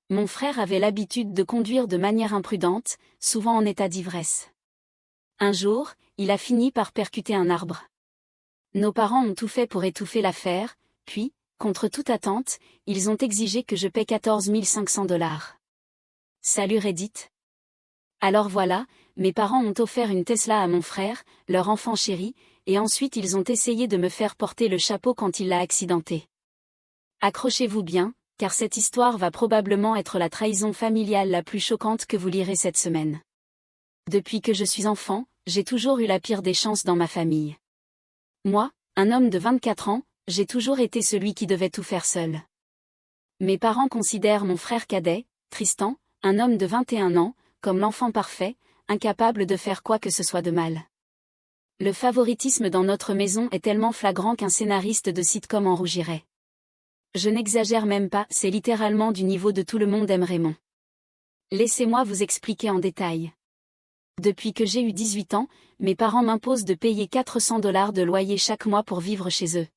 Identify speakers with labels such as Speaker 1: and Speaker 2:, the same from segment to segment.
Speaker 1: Mon frère avait l'habitude de conduire de manière imprudente, souvent en état d'ivresse. Un jour, il a fini par percuter un arbre. Nos parents ont tout fait pour étouffer l'affaire, puis, contre toute attente, ils ont exigé que je paie 14 500 $. Salut Reddit. Alors voilà, mes parents ont offert une Tesla à mon frère, leur enfant chéri, et ensuite ils ont essayé de me faire porter le chapeau quand il l'a accidenté. Accrochez-vous bien, car cette histoire va probablement être la trahison familiale la plus choquante que vous lirez cette semaine. Depuis que je suis enfant, j'ai toujours eu la pire des chances dans ma famille. Moi, un homme de 24 ans, j'ai toujours été celui qui devait tout faire seul. Mes parents considèrent mon frère cadet, Tristan, un homme de 21 ans, comme l'enfant parfait, incapable de faire quoi que ce soit de mal. Le favoritisme dans notre maison est tellement flagrant qu'un scénariste de sitcom en rougirait. Je n'exagère même pas, c'est littéralement du niveau de Tout le monde aime Raymond. Laissez-moi vous expliquer en détail. Depuis que j'ai eu 18 ans, mes parents m'imposent de payer 400 $ de loyer chaque mois pour vivre chez eux.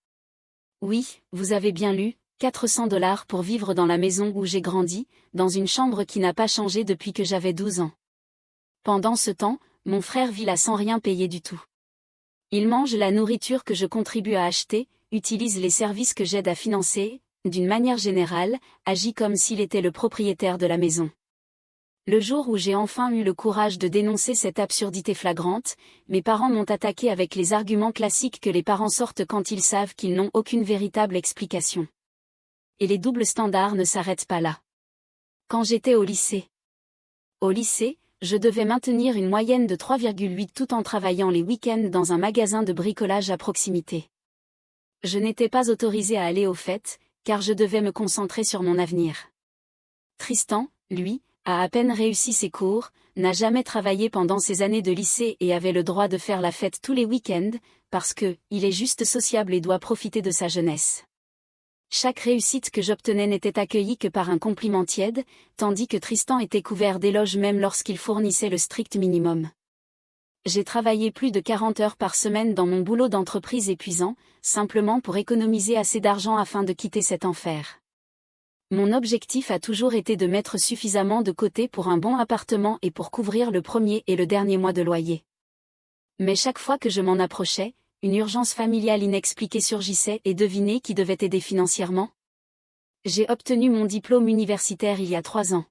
Speaker 1: Oui, vous avez bien lu, 400 $ pour vivre dans la maison où j'ai grandi, dans une chambre qui n'a pas changé depuis que j'avais 12 ans. Pendant ce temps, mon frère vit là sans rien payer du tout. Il mange la nourriture que je contribue à acheter, utilise les services que j'aide à financer, d'une manière générale, agit comme s'il était le propriétaire de la maison. Le jour où j'ai enfin eu le courage de dénoncer cette absurdité flagrante, mes parents m'ont attaqué avec les arguments classiques que les parents sortent quand ils savent qu'ils n'ont aucune véritable explication. Et les doubles standards ne s'arrêtent pas là. Quand j'étais au lycée, je devais maintenir une moyenne de 3,8 tout en travaillant les week-ends dans un magasin de bricolage à proximité. Je n'étais pas autorisée à aller aux fêtes, car je devais me concentrer sur mon avenir. Tristan, lui, a à peine réussi ses cours, n'a jamais travaillé pendant ses années de lycée et avait le droit de faire la fête tous les week-ends, parce que, il est juste sociable et doit profiter de sa jeunesse. Chaque réussite que j'obtenais n'était accueillie que par un compliment tiède, tandis que Tristan était couvert d'éloges même lorsqu'il fournissait le strict minimum. J'ai travaillé plus de 40 heures par semaine dans mon boulot d'entreprise épuisant, simplement pour économiser assez d'argent afin de quitter cet enfer. Mon objectif a toujours été de mettre suffisamment de côté pour un bon appartement et pour couvrir le premier et le dernier mois de loyer. Mais chaque fois que je m'en approchais, une urgence familiale inexpliquée surgissait et devinez qui devait aider financièrement? J'ai obtenu mon diplôme universitaire il y a 3 ans.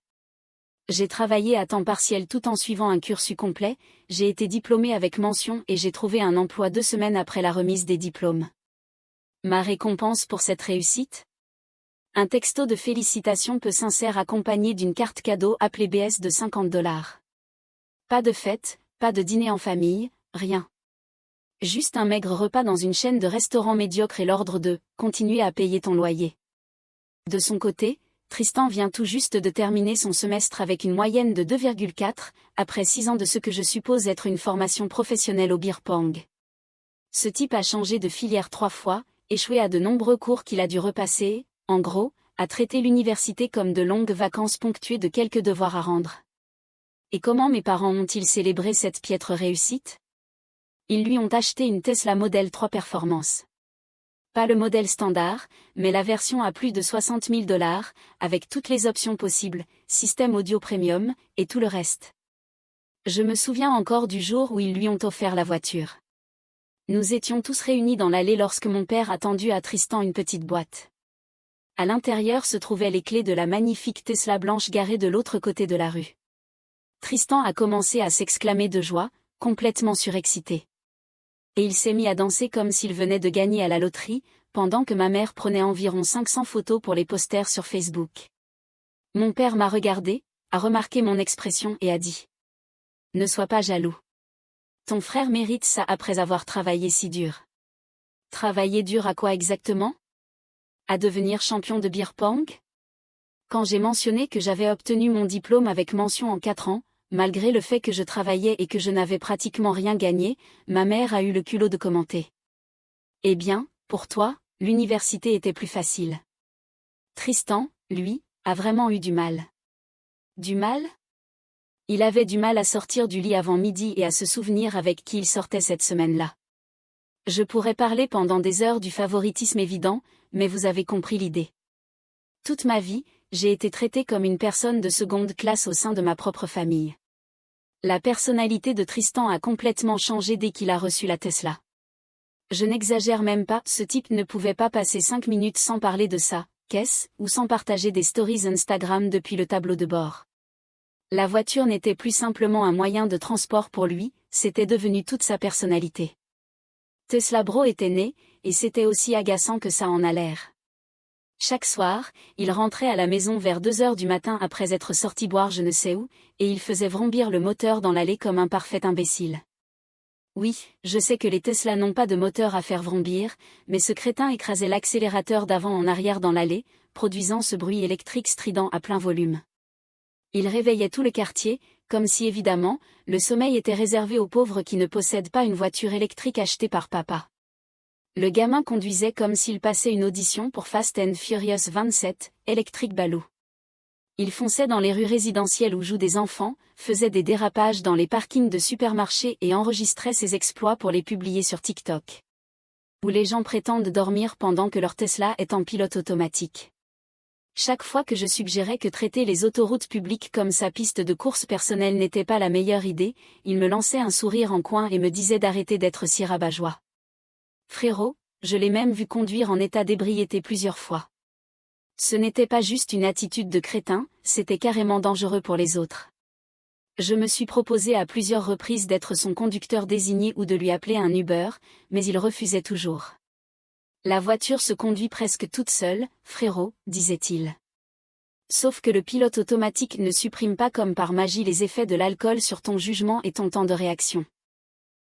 Speaker 1: J'ai travaillé à temps partiel tout en suivant un cursus complet, j'ai été diplômée avec mention et j'ai trouvé un emploi 2 semaines après la remise des diplômes. Ma récompense pour cette réussite? Un texto de félicitations peu sincère accompagné d'une carte cadeau appelée BS de 50 $. Pas de fête, pas de dîner en famille, rien. Juste un maigre repas dans une chaîne de restaurants médiocres et l'ordre de « continuer à payer ton loyer ». De son côté, Tristan vient tout juste de terminer son semestre avec une moyenne de 2,4, après 6 ans de ce que je suppose être une formation professionnelle au beer pong. Ce type a changé de filière 3 fois, échoué à de nombreux cours qu'il a dû repasser, en gros, a traité l'université comme de longues vacances ponctuées de quelques devoirs à rendre. Et comment mes parents ont-ils célébré cette piètre réussite? Ils lui ont acheté une Tesla Model 3 Performance. Pas le modèle standard, mais la version à plus de 60 000 $, avec toutes les options possibles, système audio premium, et tout le reste. Je me souviens encore du jour où ils lui ont offert la voiture. Nous étions tous réunis dans l'allée lorsque mon père a tendu à Tristan une petite boîte. À l'intérieur se trouvaient les clés de la magnifique Tesla blanche garée de l'autre côté de la rue. Tristan a commencé à s'exclamer de joie, complètement surexcité. Et il s'est mis à danser comme s'il venait de gagner à la loterie, pendant que ma mère prenait environ 500 photos pour les posters sur Facebook. Mon père m'a regardé, a remarqué mon expression et a dit: « Ne sois pas jaloux. Ton frère mérite ça après avoir travaillé si dur. » Travailler dur à quoi exactement? À devenir champion de beer pong? Quand j'ai mentionné que j'avais obtenu mon diplôme avec mention en 4 ans, malgré le fait que je travaillais et que je n'avais pratiquement rien gagné, ma mère a eu le culot de commenter. Eh bien, pour toi, l'université était plus facile. Tristan, lui, a vraiment eu du mal. Du mal? Il avait du mal à sortir du lit avant midi et à se souvenir avec qui il sortait cette semaine-là. Je pourrais parler pendant des heures du favoritisme évident, mais vous avez compris l'idée. Toute ma vie, j'ai été traité comme une personne de seconde classe au sein de ma propre famille. La personnalité de Tristan a complètement changé dès qu'il a reçu la Tesla. Je n'exagère même pas, ce type ne pouvait pas passer 5 minutes sans parler de sa caisse, ou sans partager des stories Instagram depuis le tableau de bord. La voiture n'était plus simplement un moyen de transport pour lui, c'était devenu toute sa personnalité. Tesla Bro était né, et c'était aussi agaçant que ça en a l'air. Chaque soir, il rentrait à la maison vers 2 heures du matin après être sorti boire je ne sais où, et il faisait vrombir le moteur dans l'allée comme un parfait imbécile. Oui, je sais que les Tesla n'ont pas de moteur à faire vrombir, mais ce crétin écrasait l'accélérateur d'avant en arrière dans l'allée, produisant ce bruit électrique strident à plein volume. Il réveillait tout le quartier, comme si évidemment, le sommeil était réservé aux pauvres qui ne possèdent pas une voiture électrique achetée par papa. Le gamin conduisait comme s'il passait une audition pour Fast and Furious 27, Electric Baloo. Il fonçait dans les rues résidentielles où jouent des enfants, faisait des dérapages dans les parkings de supermarchés et enregistrait ses exploits pour les publier sur TikTok. Où les gens prétendent dormir pendant que leur Tesla est en pilote automatique. Chaque fois que je suggérais que traiter les autoroutes publiques comme sa piste de course personnelle n'était pas la meilleure idée, il me lançait un sourire en coin et me disait d'arrêter d'être si rabat-joie. Frérot, je l'ai même vu conduire en état d'ébriété plusieurs fois. Ce n'était pas juste une attitude de crétin, c'était carrément dangereux pour les autres. Je me suis proposé à plusieurs reprises d'être son conducteur désigné ou de lui appeler un Uber, mais il refusait toujours. La voiture se conduit presque toute seule, frérot, disait-il. Sauf que le pilote automatique ne supprime pas comme par magie les effets de l'alcool sur ton jugement et ton temps de réaction.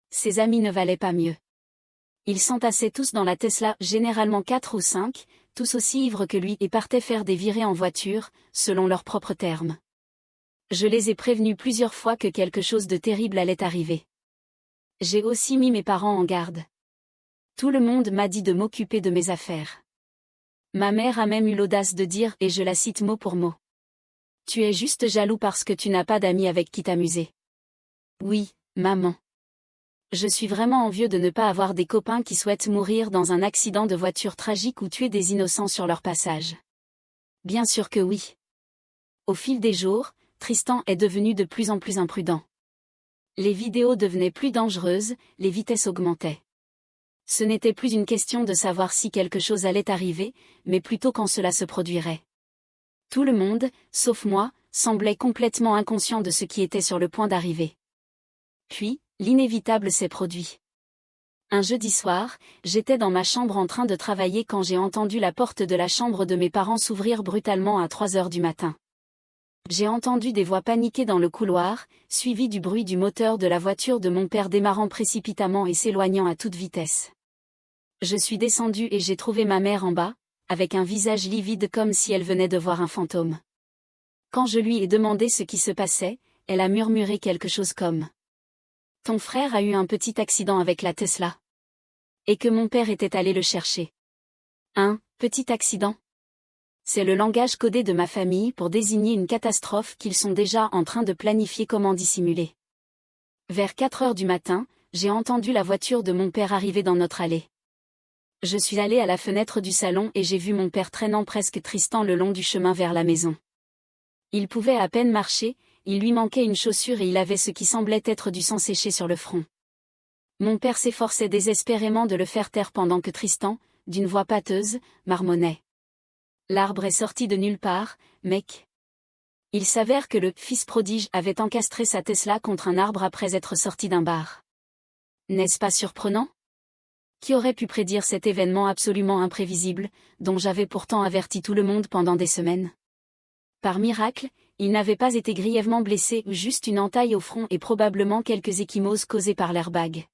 Speaker 1: Ses amis ne valaient pas mieux. Ils s'entassaient tous dans la Tesla, généralement 4 ou 5, tous aussi ivres que lui et partaient faire des virées en voiture, selon leurs propres termes. Je les ai prévenus plusieurs fois que quelque chose de terrible allait arriver. J'ai aussi mis mes parents en garde. Tout le monde m'a dit de m'occuper de mes affaires. Ma mère a même eu l'audace de dire, et je la cite mot pour mot. Tu es juste jaloux parce que tu n'as pas d'amis avec qui t'amuser. Oui, maman. Je suis vraiment envieux de ne pas avoir des copains qui souhaitent mourir dans un accident de voiture tragique ou tuer des innocents sur leur passage. Bien sûr que oui. Au fil des jours, Tristan est devenu de plus en plus imprudent. Les vidéos devenaient plus dangereuses, les vitesses augmentaient. Ce n'était plus une question de savoir si quelque chose allait arriver, mais plutôt quand cela se produirait. Tout le monde, sauf moi, semblait complètement inconscient de ce qui était sur le point d'arriver. Puis, l'inévitable s'est produit. Un jeudi soir, j'étais dans ma chambre en train de travailler quand j'ai entendu la porte de la chambre de mes parents s'ouvrir brutalement à 3 heures du matin. J'ai entendu des voix paniquées dans le couloir, suivi du bruit du moteur de la voiture de mon père démarrant précipitamment et s'éloignant à toute vitesse. Je suis descendue et j'ai trouvé ma mère en bas, avec un visage livide comme si elle venait de voir un fantôme. Quand je lui ai demandé ce qui se passait, elle a murmuré quelque chose comme « Ton frère a eu un petit accident avec la Tesla. » Et que mon père était allé le chercher. Un petit accident. C'est le langage codé de ma famille pour désigner une catastrophe qu'ils sont déjà en train de planifier comment dissimuler. Vers 4 heures du matin, j'ai entendu la voiture de mon père arriver dans notre allée. Je suis allée à la fenêtre du salon et j'ai vu mon père traînant presque Tristan le long du chemin vers la maison. Il pouvait à peine marcher, il lui manquait une chaussure et il avait ce qui semblait être du sang séché sur le front. Mon père s'efforçait désespérément de le faire taire pendant que Tristan, d'une voix pâteuse, marmonnait. L'arbre est sorti de nulle part, mec. Il s'avère que le fils prodige avait encastré sa Tesla contre un arbre après être sorti d'un bar. N'est-ce pas surprenant ? Qui aurait pu prédire cet événement absolument imprévisible, dont j'avais pourtant averti tout le monde pendant des semaines ? Par miracle, il n'avait pas été grièvement blessé ou juste une entaille au front et probablement quelques ecchymoses causées par l'airbag.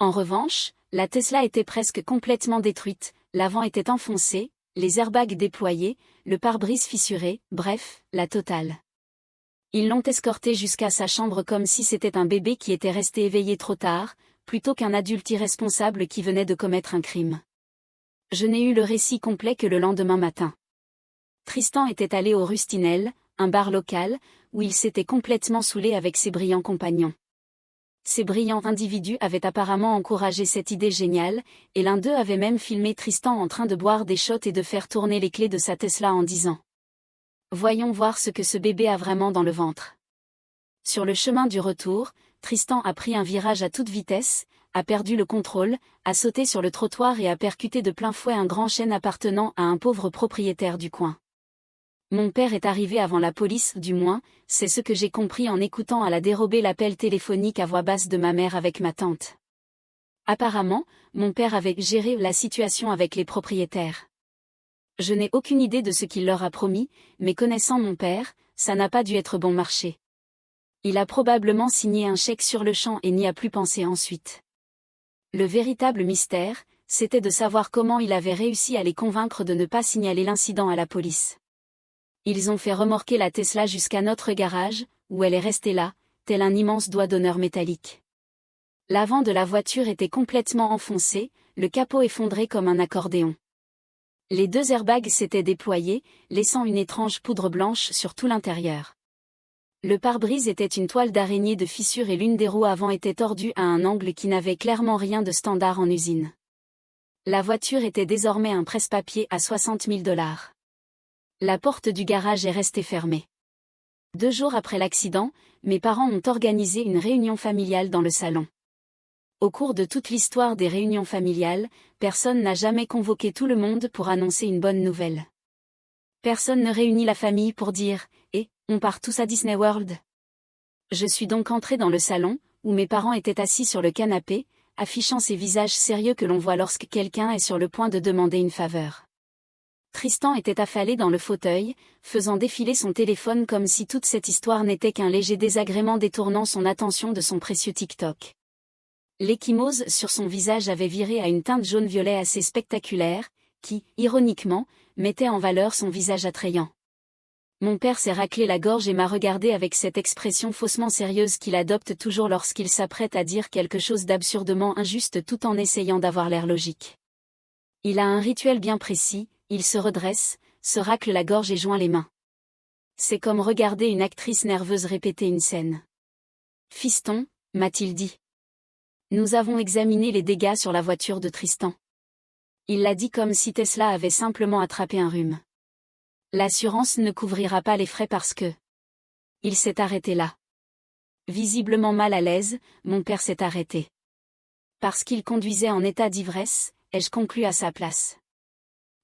Speaker 1: En revanche, la Tesla était presque complètement détruite, l'avant était enfoncé, les airbags déployés, le pare-brise fissuré, bref, la totale. Ils l'ont escorté jusqu'à sa chambre comme si c'était un bébé qui était resté éveillé trop tard, plutôt qu'un adulte irresponsable qui venait de commettre un crime. Je n'ai eu le récit complet que le lendemain matin. Tristan était allé au Rustinel, un bar local, où il s'était complètement saoulé avec ses brillants compagnons. Ces brillants individus avaient apparemment encouragé cette idée géniale, et l'un d'eux avait même filmé Tristan en train de boire des shots et de faire tourner les clés de sa Tesla en disant Voyons voir ce que ce bébé a vraiment dans le ventre. Sur le chemin du retour, Tristan a pris un virage à toute vitesse, a perdu le contrôle, a sauté sur le trottoir et a percuté de plein fouet un grand chêne appartenant à un pauvre propriétaire du coin. Mon père est arrivé avant la police, du moins, c'est ce que j'ai compris en écoutant à la dérobée l'appel téléphonique à voix basse de ma mère avec ma tante. Apparemment, mon père avait géré la situation avec les propriétaires. Je n'ai aucune idée de ce qu'il leur a promis, mais connaissant mon père, ça n'a pas dû être bon marché. Il a probablement signé un chèque sur le champ et n'y a plus pensé ensuite. Le véritable mystère, c'était de savoir comment il avait réussi à les convaincre de ne pas signaler l'incident à la police. Ils ont fait remorquer la Tesla jusqu'à notre garage, où elle est restée là, tel un immense doigt d'honneur métallique. L'avant de la voiture était complètement enfoncé, le capot effondré comme un accordéon. Les 2 airbags s'étaient déployés, laissant une étrange poudre blanche sur tout l'intérieur. Le pare-brise était une toile d'araignée de fissure et l'une des roues avant était tordue à un angle qui n'avait clairement rien de standard en usine. La voiture était désormais un presse-papier à 60 000 $. La porte du garage est restée fermée. 2 jours après l'accident, mes parents ont organisé une réunion familiale dans le salon. Au cours de toute l'histoire des réunions familiales, personne n'a jamais convoqué tout le monde pour annoncer une bonne nouvelle. Personne ne réunit la famille pour dire « Eh, on part tous à Disney World ?» Je suis donc entrée dans le salon, où mes parents étaient assis sur le canapé, affichant ces visages sérieux que l'on voit lorsque quelqu'un est sur le point de demander une faveur. Tristan était affalé dans le fauteuil, faisant défiler son téléphone comme si toute cette histoire n'était qu'un léger désagrément détournant son attention de son précieux TikTok. L'ecchymose sur son visage avait viré à une teinte jaune-violet assez spectaculaire, qui, ironiquement, mettait en valeur son visage attrayant. Mon père s'est raclé la gorge et m'a regardé avec cette expression faussement sérieuse qu'il adopte toujours lorsqu'il s'apprête à dire quelque chose d'absurdement injuste tout en essayant d'avoir l'air logique. Il a un rituel bien précis, il se redresse, se racle la gorge et joint les mains. C'est comme regarder une actrice nerveuse répéter une scène. « Fiston », m'a-t-il dit. Nous avons examiné les dégâts sur la voiture de Tristan. Il l'a dit comme si Tesla avait simplement attrapé un rhume. L'assurance ne couvrira pas les frais parce que... Il s'est arrêté là. Visiblement mal à l'aise, mon père s'est arrêté. Parce qu'il conduisait en état d'ivresse, ai-je conclu à sa place.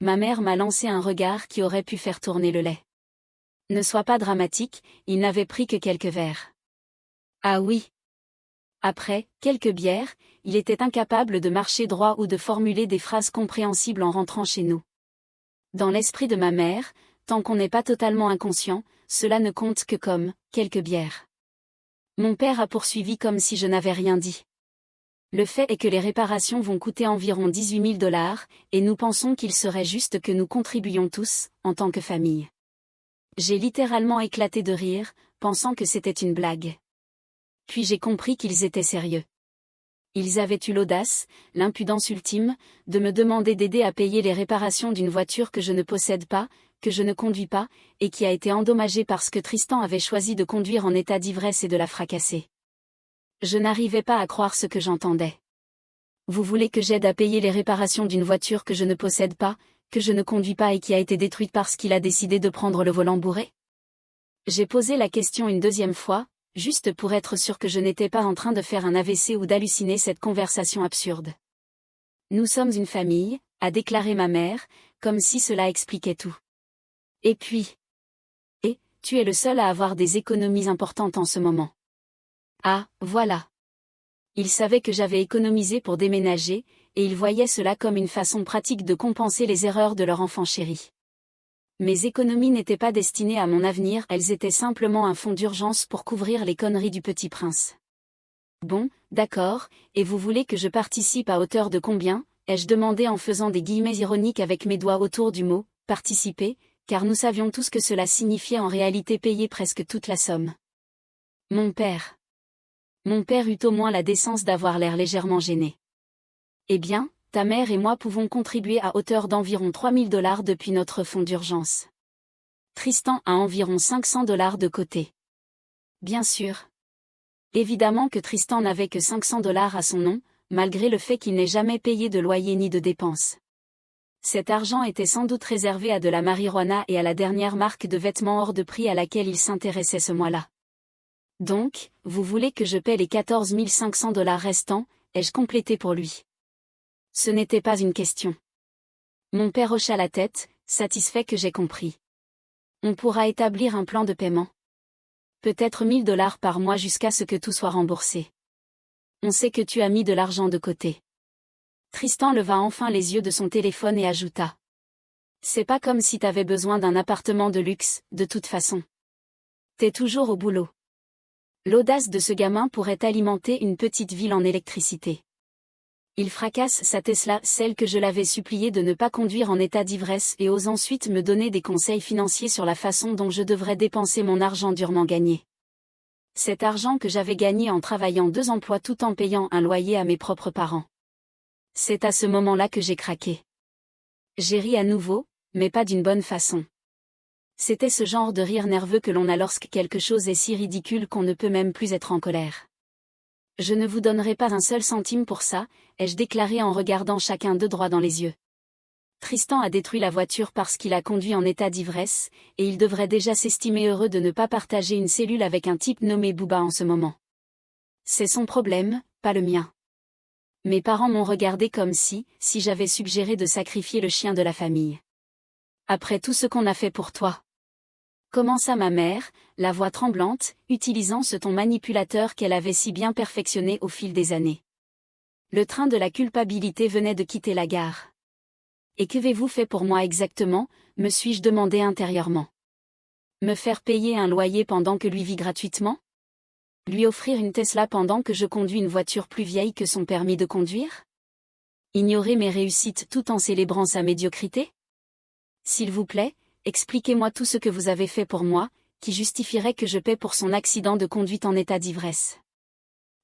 Speaker 1: Ma mère m'a lancé un regard qui aurait pu faire tourner le lait. Ne sois pas dramatique, il n'avait pris que quelques verres. Ah oui. Après quelques bières, il était incapable de marcher droit ou de formuler des phrases compréhensibles en rentrant chez nous. Dans l'esprit de ma mère, tant qu'on n'est pas totalement inconscient, cela ne compte que comme quelques bières. Mon père a poursuivi comme si je n'avais rien dit. Le fait est que les réparations vont coûter environ 18 000 $, et nous pensons qu'il serait juste que nous contribuions tous, en tant que famille. J'ai littéralement éclaté de rire, pensant que c'était une blague. Puis j'ai compris qu'ils étaient sérieux. Ils avaient eu l'audace, l'impudence ultime, de me demander d'aider à payer les réparations d'une voiture que je ne possède pas, que je ne conduis pas, et qui a été endommagée parce que Tristan avait choisi de conduire en état d'ivresse et de la fracasser. Je n'arrivais pas à croire ce que j'entendais. Vous voulez que j'aide à payer les réparations d'une voiture que je ne possède pas, que je ne conduis pas et qui a été détruite parce qu'il a décidé de prendre le volant bourré? J'ai posé la question une 2e fois, juste pour être sûr que je n'étais pas en train de faire un AVC ou d'halluciner cette conversation absurde. Nous sommes une famille, a déclaré ma mère, comme si cela expliquait tout. Et puis... Et, tu es le seul à avoir des économies importantes en ce moment. Ah, voilà. Il savait que j'avais économisé pour déménager, et il voyait cela comme une façon pratique de compenser les erreurs de leur enfant chéri. Mes économies n'étaient pas destinées à mon avenir, elles étaient simplement un fonds d'urgence pour couvrir les conneries du petit prince. Bon, d'accord, et vous voulez que je participe à hauteur de combien? Ai-je demandé en faisant des guillemets ironiques avec mes doigts autour du mot « participer », car nous savions tous que cela signifiait en réalité payer presque toute la somme. Mon père eut au moins la décence d'avoir l'air légèrement gêné. Eh bien, ta mère et moi pouvons contribuer à hauteur d'environ 3 000 $ depuis notre fonds d'urgence. Tristan a environ 500 $ de côté. Bien sûr. Évidemment que Tristan n'avait que 500 $ à son nom, malgré le fait qu'il n'ait jamais payé de loyer ni de dépenses. Cet argent était sans doute réservé à de la marijuana et à la dernière marque de vêtements hors de prix à laquelle il s'intéressait ce mois-là. Donc, vous voulez que je paie les 14 500 $ restants, ai-je complété pour lui. Ce n'était pas une question. Mon père hocha la tête, satisfait que j'ai compris. On pourra établir un plan de paiement. Peut-être 1 000 $ par mois jusqu'à ce que tout soit remboursé. On sait que tu as mis de l'argent de côté. Tristan leva enfin les yeux de son téléphone et ajouta. C'est pas comme si t'avais besoin d'un appartement de luxe, de toute façon. T'es toujours au boulot. L'audace de ce gamin pourrait alimenter une petite ville en électricité. Il fracasse sa Tesla, celle que je l'avais supplié de ne pas conduire en état d'ivresse, et ose ensuite me donner des conseils financiers sur la façon dont je devrais dépenser mon argent durement gagné. Cet argent que j'avais gagné en travaillant 2 emplois tout en payant un loyer à mes propres parents. C'est à ce moment-là que j'ai craqué. J'ai ri à nouveau, mais pas d'une bonne façon. C'était ce genre de rire nerveux que l'on a lorsque quelque chose est si ridicule qu'on ne peut même plus être en colère. Je ne vous donnerai pas un seul centime pour ça, ai-je déclaré en regardant chacun d'eux droit dans les yeux. Tristan a détruit la voiture parce qu'il a conduit en état d'ivresse, et il devrait déjà s'estimer heureux de ne pas partager une cellule avec un type nommé Booba en ce moment. C'est son problème, pas le mien. Mes parents m'ont regardé comme si j'avais suggéré de sacrifier le chien de la famille. Après tout ce qu'on a fait pour toi. Commença ma mère, la voix tremblante, utilisant ce ton manipulateur qu'elle avait si bien perfectionné au fil des années. Le train de la culpabilité venait de quitter la gare. Et qu'avez-vous fait pour moi exactement, me suis-je demandé intérieurement. Me faire payer un loyer pendant que lui vit gratuitement? Lui offrir une Tesla pendant que je conduis une voiture plus vieille que son permis de conduire? Ignorer mes réussites tout en célébrant sa médiocrité? S'il vous plaît, expliquez-moi tout ce que vous avez fait pour moi, qui justifierait que je paie pour son accident de conduite en état d'ivresse.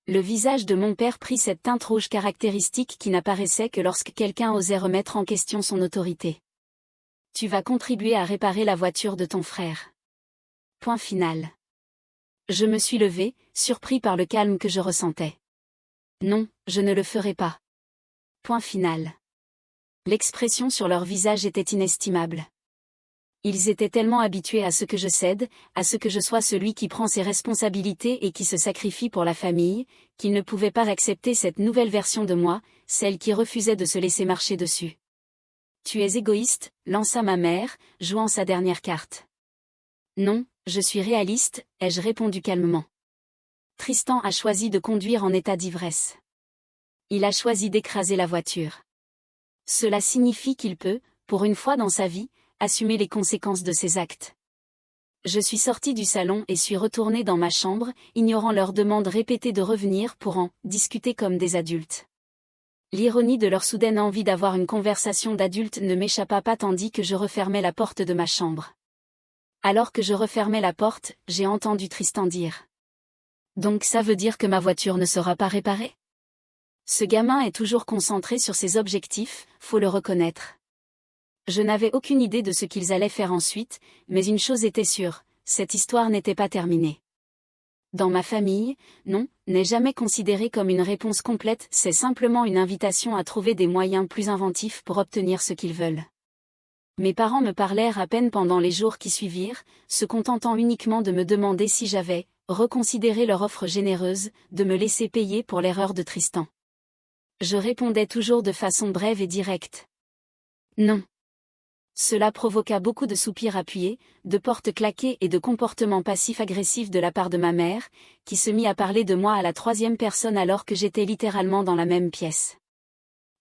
Speaker 1: Le visage de mon père prit cette teinte rouge caractéristique qui n'apparaissait que lorsque quelqu'un osait remettre en question son autorité. Tu vas contribuer à réparer la voiture de ton frère. Point final. Je me suis levé, surpris par le calme que je ressentais. Non, je ne le ferai pas. Point final. L'expression sur leur visage était inestimable. Ils étaient tellement habitués à ce que je cède, à ce que je sois celui qui prend ses responsabilités et qui se sacrifie pour la famille, qu'ils ne pouvaient pas accepter cette nouvelle version de moi, celle qui refusait de se laisser marcher dessus. Tu es égoïste, lança ma mère, jouant sa dernière carte. Non, je suis réaliste, ai-je répondu calmement. Tristan a choisi de conduire en état d'ivresse. Il a choisi d'écraser la voiture. Cela signifie qu'il peut, pour une fois dans sa vie, assumer les conséquences de ses actes. Je suis sortie du salon et suis retournée dans ma chambre, ignorant leur demande répétée de revenir pour en discuter comme des adultes. L'ironie de leur soudaine envie d'avoir une conversation d'adultes ne m'échappa pas tandis que je refermais la porte de ma chambre. Alors que je refermais la porte, j'ai entendu Tristan dire. Donc ça veut dire que ma voiture ne sera pas réparée? Ce gamin est toujours concentré sur ses objectifs, faut le reconnaître. Je n'avais aucune idée de ce qu'ils allaient faire ensuite, mais une chose était sûre, cette histoire n'était pas terminée. Dans ma famille, non, n'est jamais considéré comme une réponse complète, c'est simplement une invitation à trouver des moyens plus inventifs pour obtenir ce qu'ils veulent. Mes parents me parlèrent à peine pendant les jours qui suivirent, se contentant uniquement de me demander si j'avais reconsidéré leur offre généreuse, de me laisser payer pour l'erreur de Tristan. Je répondais toujours de façon brève et directe. Non. Cela provoqua beaucoup de soupirs appuyés, de portes claquées et de comportements passifs-agressifs de la part de ma mère, qui se mit à parler de moi à la 3e personne alors que j'étais littéralement dans la même pièce.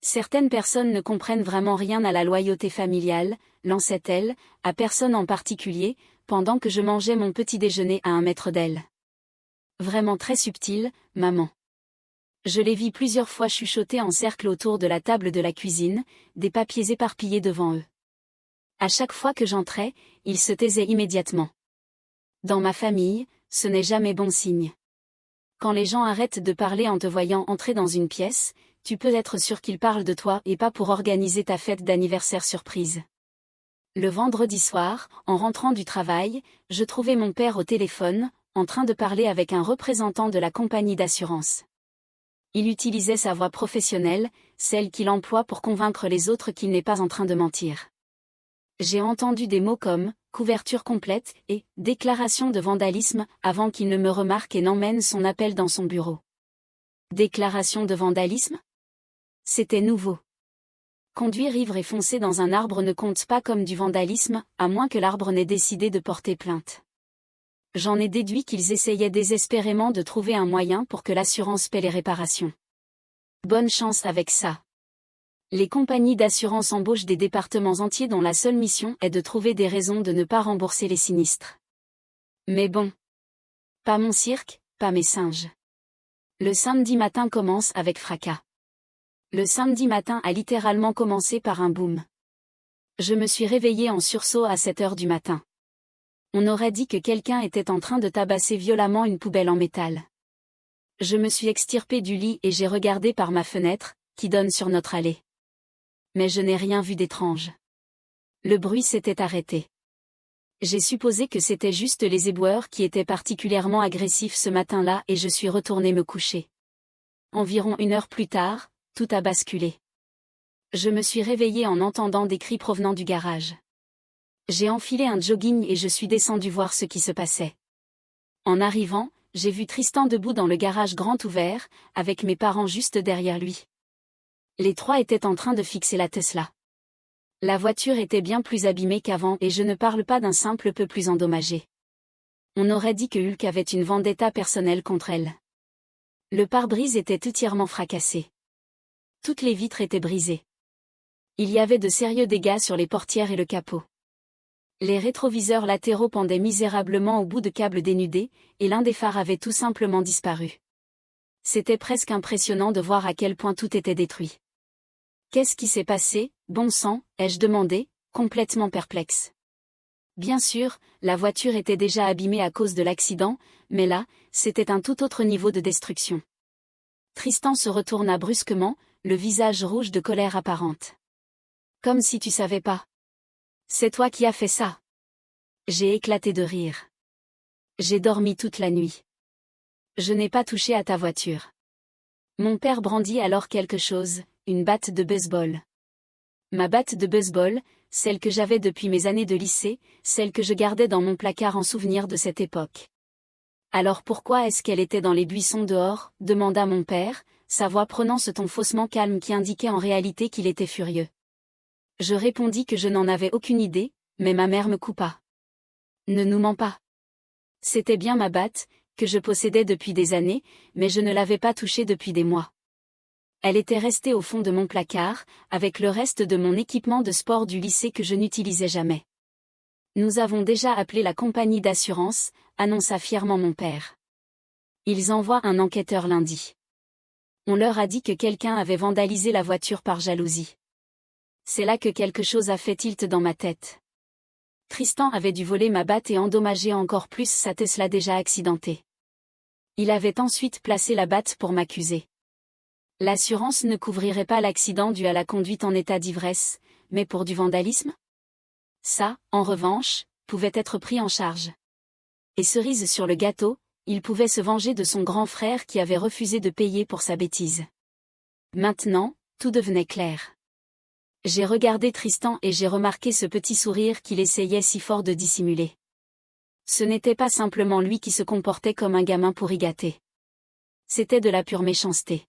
Speaker 1: Certaines personnes ne comprennent vraiment rien à la loyauté familiale, lançait-elle, à personne en particulier, pendant que je mangeais mon petit déjeuner à 1 mètre d'elle. Vraiment très subtil, maman. Je les vis plusieurs fois chuchoter en cercle autour de la table de la cuisine, des papiers éparpillés devant eux. À chaque fois que j'entrais, ils se taisaient immédiatement. Dans ma famille, ce n'est jamais bon signe. Quand les gens arrêtent de parler en te voyant entrer dans une pièce, tu peux être sûr qu'ils parlent de toi et pas pour organiser ta fête d'anniversaire surprise. Le vendredi soir, en rentrant du travail, je trouvais mon père au téléphone, en train de parler avec un représentant de la compagnie d'assurance. Il utilisait sa voix professionnelle, celle qu'il emploie pour convaincre les autres qu'il n'est pas en train de mentir. J'ai entendu des mots comme « couverture complète » et « déclaration de vandalisme » avant qu'il ne me remarque et n'emmène son appel dans son bureau. Déclaration de vandalisme ? C'était nouveau. Conduire ivre et foncer dans un arbre ne compte pas comme du vandalisme, à moins que l'arbre n'ait décidé de porter plainte. J'en ai déduit qu'ils essayaient désespérément de trouver un moyen pour que l'assurance paie les réparations. Bonne chance avec ça. Les compagnies d'assurance embauchent des départements entiers dont la seule mission est de trouver des raisons de ne pas rembourser les sinistres. Mais bon. Pas mon cirque, pas mes singes. Le samedi matin commence avec fracas. Le samedi matin a littéralement commencé par un boom. Je me suis réveillée en sursaut à 7 heures du matin. On aurait dit que quelqu'un était en train de tabasser violemment une poubelle en métal. Je me suis extirpée du lit et j'ai regardé par ma fenêtre, qui donne sur notre allée. Mais je n'ai rien vu d'étrange. Le bruit s'était arrêté. J'ai supposé que c'était juste les éboueurs qui étaient particulièrement agressifs ce matin-là et je suis retournée me coucher. Environ 1 heure plus tard, tout a basculé. Je me suis réveillée en entendant des cris provenant du garage. J'ai enfilé un jogging et je suis descendue voir ce qui se passait. En arrivant, j'ai vu Tristan debout dans le garage grand ouvert, avec mes parents juste derrière lui. Les trois étaient en train de fixer la Tesla. La voiture était bien plus abîmée qu'avant et je ne parle pas d'un simple peu plus endommagé. On aurait dit que Hulk avait une vendetta personnelle contre elle. Le pare-brise était entièrement fracassé. Toutes les vitres étaient brisées. Il y avait de sérieux dégâts sur les portières et le capot. Les rétroviseurs latéraux pendaient misérablement au bout de câbles dénudés, et l'un des phares avait tout simplement disparu. C'était presque impressionnant de voir à quel point tout était détruit. Qu'est-ce qui s'est passé, bon sang, ai-je demandé, complètement perplexe. Bien sûr, la voiture était déjà abîmée à cause de l'accident, mais là, c'était un tout autre niveau de destruction. Tristan se retourna brusquement, le visage rouge de colère apparente. Comme si tu savais pas. C'est toi qui as fait ça. J'ai éclaté de rire. J'ai dormi toute la nuit. Je n'ai pas touché à ta voiture. Mon père brandit alors quelque chose, une batte de baseball. Ma batte de baseball, celle que j'avais depuis mes années de lycée, celle que je gardais dans mon placard en souvenir de cette époque. Alors pourquoi est-ce qu'elle était dans les buissons dehors, demanda mon père, sa voix prenant ce ton faussement calme qui indiquait en réalité qu'il était furieux. Je répondis que je n'en avais aucune idée, mais ma mère me coupa. Ne nous mens pas. C'était bien ma batte, que je possédais depuis des années, mais je ne l'avais pas touchée depuis des mois. Elle était restée au fond de mon placard, avec le reste de mon équipement de sport du lycée que je n'utilisais jamais. Nous avons déjà appelé la compagnie d'assurance, annonça fièrement mon père. Ils envoient un enquêteur lundi. On leur a dit que quelqu'un avait vandalisé la voiture par jalousie. C'est là que quelque chose a fait tilt dans ma tête. Tristan avait dû voler ma batte et endommager encore plus sa Tesla déjà accidentée. Il avait ensuite placé la batte pour m'accuser. L'assurance ne couvrirait pas l'accident dû à la conduite en état d'ivresse, mais pour du vandalisme ? Ça, en revanche, pouvait être pris en charge. Et cerise sur le gâteau, il pouvait se venger de son grand frère qui avait refusé de payer pour sa bêtise. Maintenant, tout devenait clair. J'ai regardé Tristan et j'ai remarqué ce petit sourire qu'il essayait si fort de dissimuler. Ce n'était pas simplement lui qui se comportait comme un gamin pourri gâté. C'était de la pure méchanceté.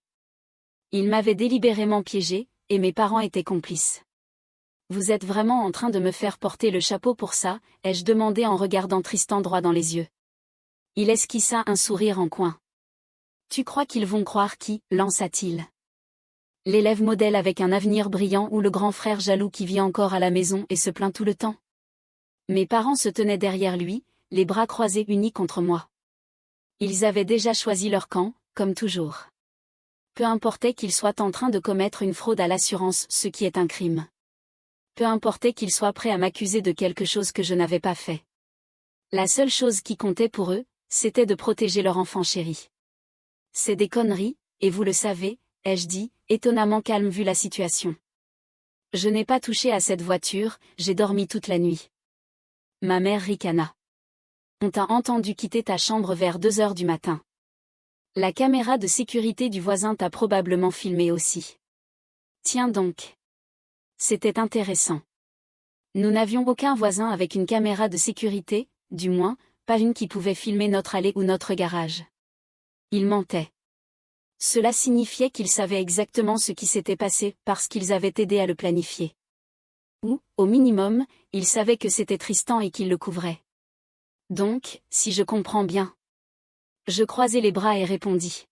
Speaker 1: Il m'avait délibérément piégé, et mes parents étaient complices. Vous êtes vraiment en train de me faire porter le chapeau pour ça, ai-je demandé en regardant Tristan droit dans les yeux. Il esquissa un sourire en coin. Tu crois qu'ils vont croire qui, lança-t-il. L'élève modèle avec un avenir brillant ou le grand frère jaloux qui vit encore à la maison et se plaint tout le temps? Mes parents se tenaient derrière lui, les bras croisés unis contre moi. Ils avaient déjà choisi leur camp, comme toujours. Peu importait qu'ils soient en train de commettre une fraude à l'assurance, ce qui est un crime. Peu importait qu'ils soient prêts à m'accuser de quelque chose que je n'avais pas fait. La seule chose qui comptait pour eux, c'était de protéger leur enfant chéri. C'est des conneries, et vous le savez, ai-je dit, étonnamment calme vu la situation. Je n'ai pas touché à cette voiture, j'ai dormi toute la nuit. Ma mère ricana. On t'a entendu quitter ta chambre vers 2 heures du matin. La caméra de sécurité du voisin t'a probablement filmé aussi. Tiens donc. C'était intéressant. Nous n'avions aucun voisin avec une caméra de sécurité, du moins, pas une qui pouvait filmer notre allée ou notre garage. Ils mentaient. Cela signifiait qu'ils savaient exactement ce qui s'était passé parce qu'ils avaient aidé à le planifier. Ou, au minimum, ils savaient que c'était Tristan et qu'ils le couvraient. Donc, si je comprends bien. Je croisai les bras et répondis.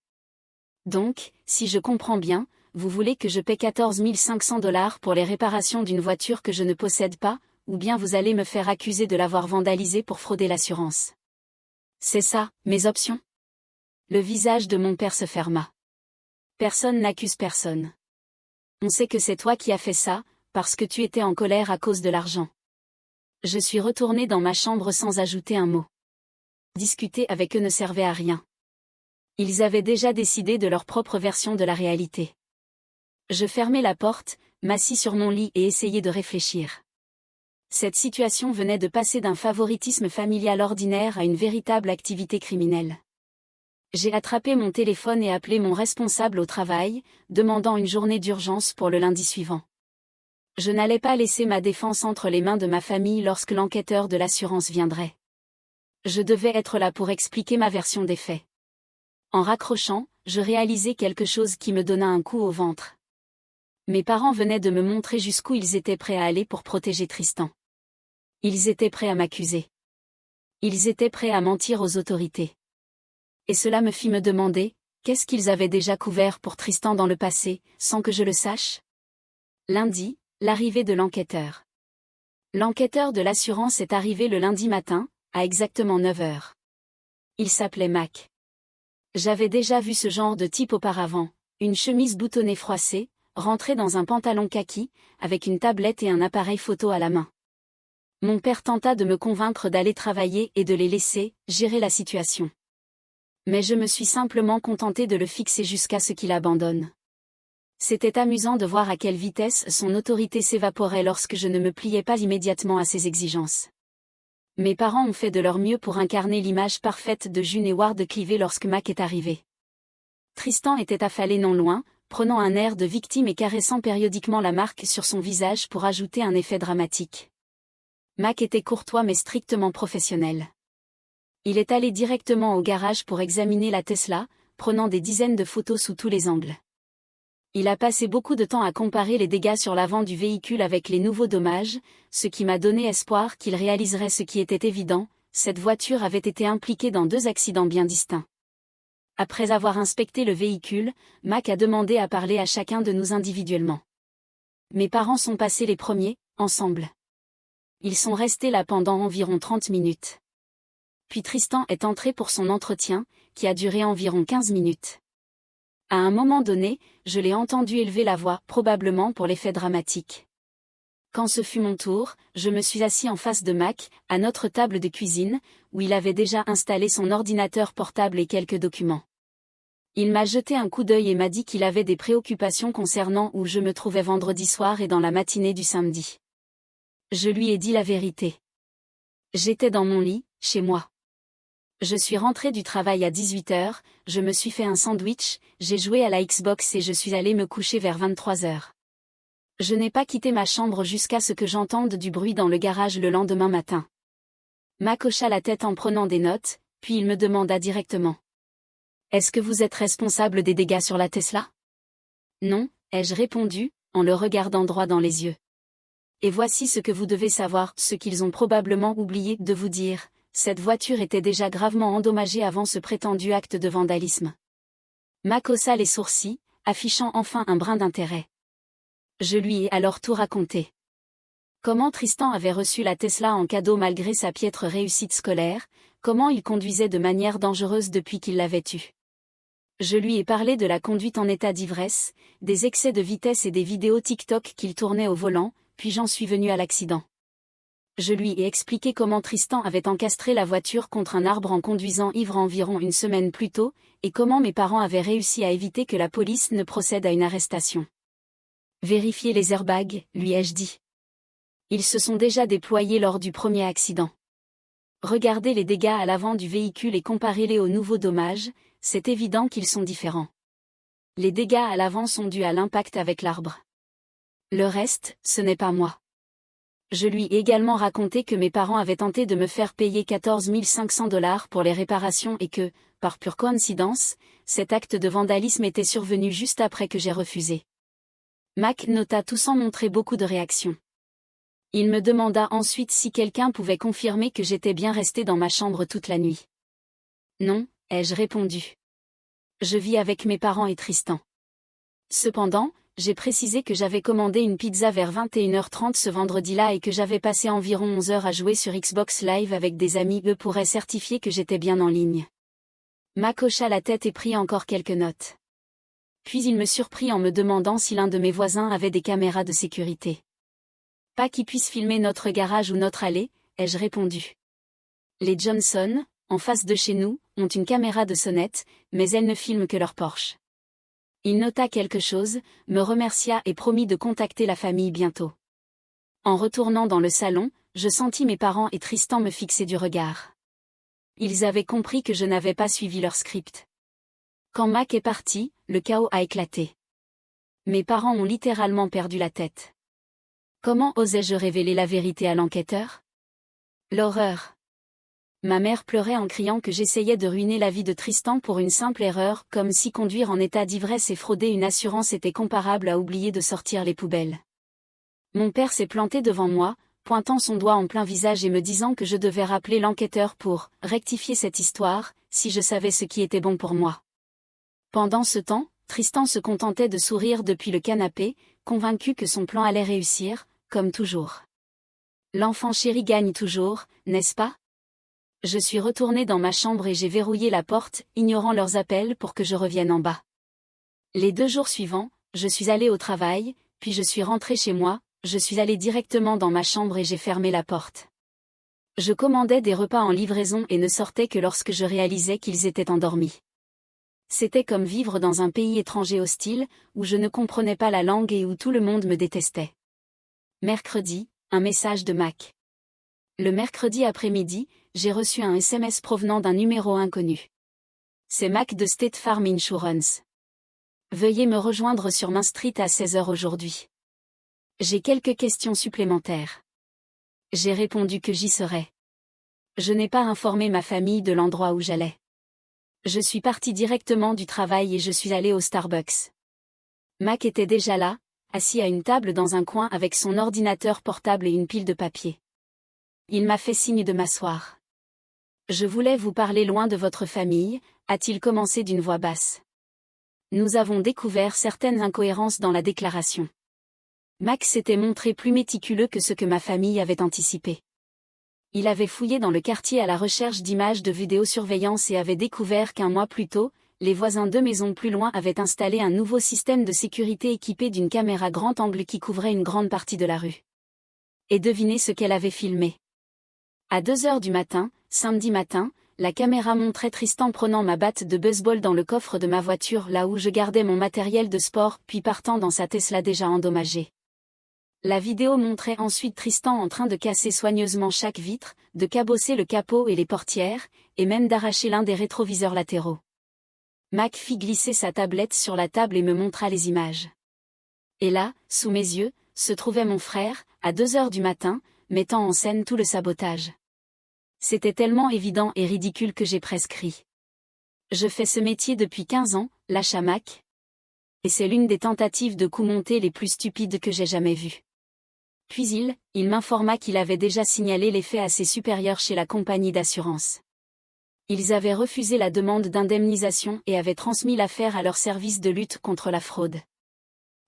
Speaker 1: Donc, si je comprends bien, vous voulez que je paie 14 500 $ pour les réparations d'une voiture que je ne possède pas, ou bien vous allez me faire accuser de l'avoir vandalisée pour frauder l'assurance. C'est ça, mes options? Le visage de mon père se ferma. Personne n'accuse personne. On sait que c'est toi qui as fait ça, parce que tu étais en colère à cause de l'argent. Je suis retourné dans ma chambre sans ajouter un mot. Discuter avec eux ne servait à rien. Ils avaient déjà décidé de leur propre version de la réalité. Je fermai la porte, m'assis sur mon lit et essayai de réfléchir. Cette situation venait de passer d'un favoritisme familial ordinaire à une véritable activité criminelle. J'ai attrapé mon téléphone et appelé mon responsable au travail, demandant une journée d'urgence pour le lundi suivant. Je n'allais pas laisser ma défense entre les mains de ma famille lorsque l'enquêteur de l'assurance viendrait. Je devais être là pour expliquer ma version des faits. En raccrochant, je réalisai quelque chose qui me donna un coup au ventre. Mes parents venaient de me montrer jusqu'où ils étaient prêts à aller pour protéger Tristan. Ils étaient prêts à m'accuser. Ils étaient prêts à mentir aux autorités. Et cela me fit me demander, qu'est-ce qu'ils avaient déjà couvert pour Tristan dans le passé, sans que je le sache? Lundi, l'arrivée de l'enquêteur. L'enquêteur de l'assurance est arrivé le lundi matin, à exactement 9 h. Il s'appelait Mac. J'avais déjà vu ce genre de type auparavant, une chemise boutonnée froissée, rentré dans un pantalon kaki, avec une tablette et un appareil photo à la main. Mon père tenta de me convaincre d'aller travailler et de les laisser gérer la situation. Mais je me suis simplement contenté de le fixer jusqu'à ce qu'il abandonne. C'était amusant de voir à quelle vitesse son autorité s'évaporait lorsque je ne me pliais pas immédiatement à ses exigences. Mes parents ont fait de leur mieux pour incarner l'image parfaite de June et Ward clivés lorsque Mac est arrivé. Tristan était affalé non loin, prenant un air de victime et caressant périodiquement la marque sur son visage pour ajouter un effet dramatique. Mac était courtois mais strictement professionnel. Il est allé directement au garage pour examiner la Tesla, prenant des dizaines de photos sous tous les angles. Il a passé beaucoup de temps à comparer les dégâts sur l'avant du véhicule avec les nouveaux dommages, ce qui m'a donné espoir qu'il réaliserait ce qui était évident, cette voiture avait été impliquée dans 2 accidents bien distincts. Après avoir inspecté le véhicule, Mac a demandé à parler à chacun de nous individuellement. Mes parents sont passés les premiers, ensemble. Ils sont restés là pendant environ 30 minutes. Puis Tristan est entré pour son entretien, qui a duré environ 15 minutes. À un moment donné, je l'ai entendu élever la voix, probablement pour l'effet dramatique. Quand ce fut mon tour, je me suis assis en face de Mac, à notre table de cuisine, où il avait déjà installé son ordinateur portable et quelques documents. Il m'a jeté un coup d'œil et m'a dit qu'il avait des préoccupations concernant où je me trouvais vendredi soir et dans la matinée du samedi. Je lui ai dit la vérité. J'étais dans mon lit, chez moi. Je suis rentré du travail à 18 h, je me suis fait un sandwich, j'ai joué à la Xbox et je suis allé me coucher vers 23 h. Je n'ai pas quitté ma chambre jusqu'à ce que j'entende du bruit dans le garage le lendemain matin. Mac hocha la tête en prenant des notes, puis il me demanda directement. Est-ce que vous êtes responsable des dégâts sur la Tesla? Non, ai-je répondu, en le regardant droit dans les yeux. Et voici ce que vous devez savoir, ce qu'ils ont probablement oublié de vous dire. Cette voiture était déjà gravement endommagée avant ce prétendu acte de vandalisme. Mac haussa les sourcils, affichant enfin un brin d'intérêt. Je lui ai alors tout raconté. Comment Tristan avait reçu la Tesla en cadeau malgré sa piètre réussite scolaire, comment il conduisait de manière dangereuse depuis qu'il l'avait eue. Je lui ai parlé de la conduite en état d'ivresse, des excès de vitesse et des vidéos TikTok qu'il tournait au volant, puis j'en suis venu à l'accident. Je lui ai expliqué comment Tristan avait encastré la voiture contre un arbre en conduisant ivre environ une semaine plus tôt, et comment mes parents avaient réussi à éviter que la police ne procède à une arrestation. Vérifiez les airbags, lui ai-je dit. Ils se sont déjà déployés lors du premier accident. Regardez les dégâts à l'avant du véhicule et comparez-les aux nouveaux dommages, c'est évident qu'ils sont différents. Les dégâts à l'avant sont dus à l'impact avec l'arbre. Le reste, ce n'est pas moi. Je lui ai également raconté que mes parents avaient tenté de me faire payer 14 500 $ pour les réparations et que, par pure coïncidence, cet acte de vandalisme était survenu juste après que j'ai refusé. Mac nota tout sans montrer beaucoup de réaction. Il me demanda ensuite si quelqu'un pouvait confirmer que j'étais bien resté dans ma chambre toute la nuit. Non, ai-je répondu. Je vis avec mes parents et Tristan. Cependant, j'ai précisé que j'avais commandé une pizza vers 21h30 ce vendredi-là et que j'avais passé environ 11 heures à jouer sur Xbox Live avec des amis. Eux pourraient certifier que j'étais bien en ligne. Mac hocha la tête et prit encore quelques notes. Puis il me surprit en me demandant si l'un de mes voisins avait des caméras de sécurité. Pas qui puisse filmer notre garage ou notre allée, ai-je répondu. Les Johnson, en face de chez nous, ont une caméra de sonnette, mais elle ne filme que leur Porsche. Il nota quelque chose, me remercia et promit de contacter la famille bientôt. En retournant dans le salon, je sentis mes parents et Tristan me fixer du regard. Ils avaient compris que je n'avais pas suivi leur script. Quand Mac est parti, le chaos a éclaté. Mes parents ont littéralement perdu la tête. Comment osais-je révéler la vérité à l'enquêteur? L'horreur. Ma mère pleurait en criant que j'essayais de ruiner la vie de Tristan pour une simple erreur, comme si conduire en état d'ivresse et frauder une assurance était comparable à oublier de sortir les poubelles. Mon père s'est planté devant moi, pointant son doigt en plein visage et me disant que je devais rappeler l'enquêteur pour rectifier cette histoire, si je savais ce qui était bon pour moi. Pendant ce temps, Tristan se contentait de sourire depuis le canapé, convaincu que son plan allait réussir, comme toujours. L'enfant chéri gagne toujours, n'est-ce pas? Je suis retournée dans ma chambre et j'ai verrouillé la porte, ignorant leurs appels pour que je revienne en bas. Les 2 jours suivants, je suis allée au travail, puis je suis rentrée chez moi, je suis allée directement dans ma chambre et j'ai fermé la porte. Je commandais des repas en livraison et ne sortais que lorsque je réalisais qu'ils étaient endormis. C'était comme vivre dans un pays étranger hostile, où je ne comprenais pas la langue et où tout le monde me détestait. Mercredi, un message de Mac. Le mercredi après-midi, j'ai reçu un SMS provenant d'un numéro inconnu. C'est Mac de State Farm Insurance. Veuillez me rejoindre sur Main Street à 16h aujourd'hui. J'ai quelques questions supplémentaires. J'ai répondu que j'y serais. Je n'ai pas informé ma famille de l'endroit où j'allais. Je suis parti directement du travail et je suis allé au Starbucks. Mac était déjà là, assis à une table dans un coin avec son ordinateur portable et une pile de papier. Il m'a fait signe de m'asseoir. Je voulais vous parler loin de votre famille, a-t-il commencé d'une voix basse. Nous avons découvert certaines incohérences dans la déclaration. Mac s'était montré plus méticuleux que ce que ma famille avait anticipé. Il avait fouillé dans le quartier à la recherche d'images de vidéosurveillance et avait découvert qu'un mois plus tôt, les voisins 2 maisons plus loin avaient installé un nouveau système de sécurité équipé d'une caméra grand angle qui couvrait une grande partie de la rue. Et devinez ce qu'elle avait filmé. À 2h du matin, samedi matin, la caméra montrait Tristan prenant ma batte de baseball dans le coffre de ma voiture là où je gardais mon matériel de sport puis partant dans sa Tesla déjà endommagée. La vidéo montrait ensuite Tristan en train de casser soigneusement chaque vitre, de cabosser le capot et les portières, et même d'arracher l'un des rétroviseurs latéraux. Mac fit glisser sa tablette sur la table et me montra les images. Et là, sous mes yeux, se trouvait mon frère, à 2h du matin, mettant en scène tout le sabotage. C'était tellement évident et ridicule que j'ai presque ri. Je fais ce métier depuis 15 ans, lâcha Mac. Et c'est l'une des tentatives de coup monté les plus stupides que j'ai jamais vues. Puis il m'informa qu'il avait déjà signalé les faits à ses supérieurs chez la compagnie d'assurance. Ils avaient refusé la demande d'indemnisation et avaient transmis l'affaire à leur service de lutte contre la fraude.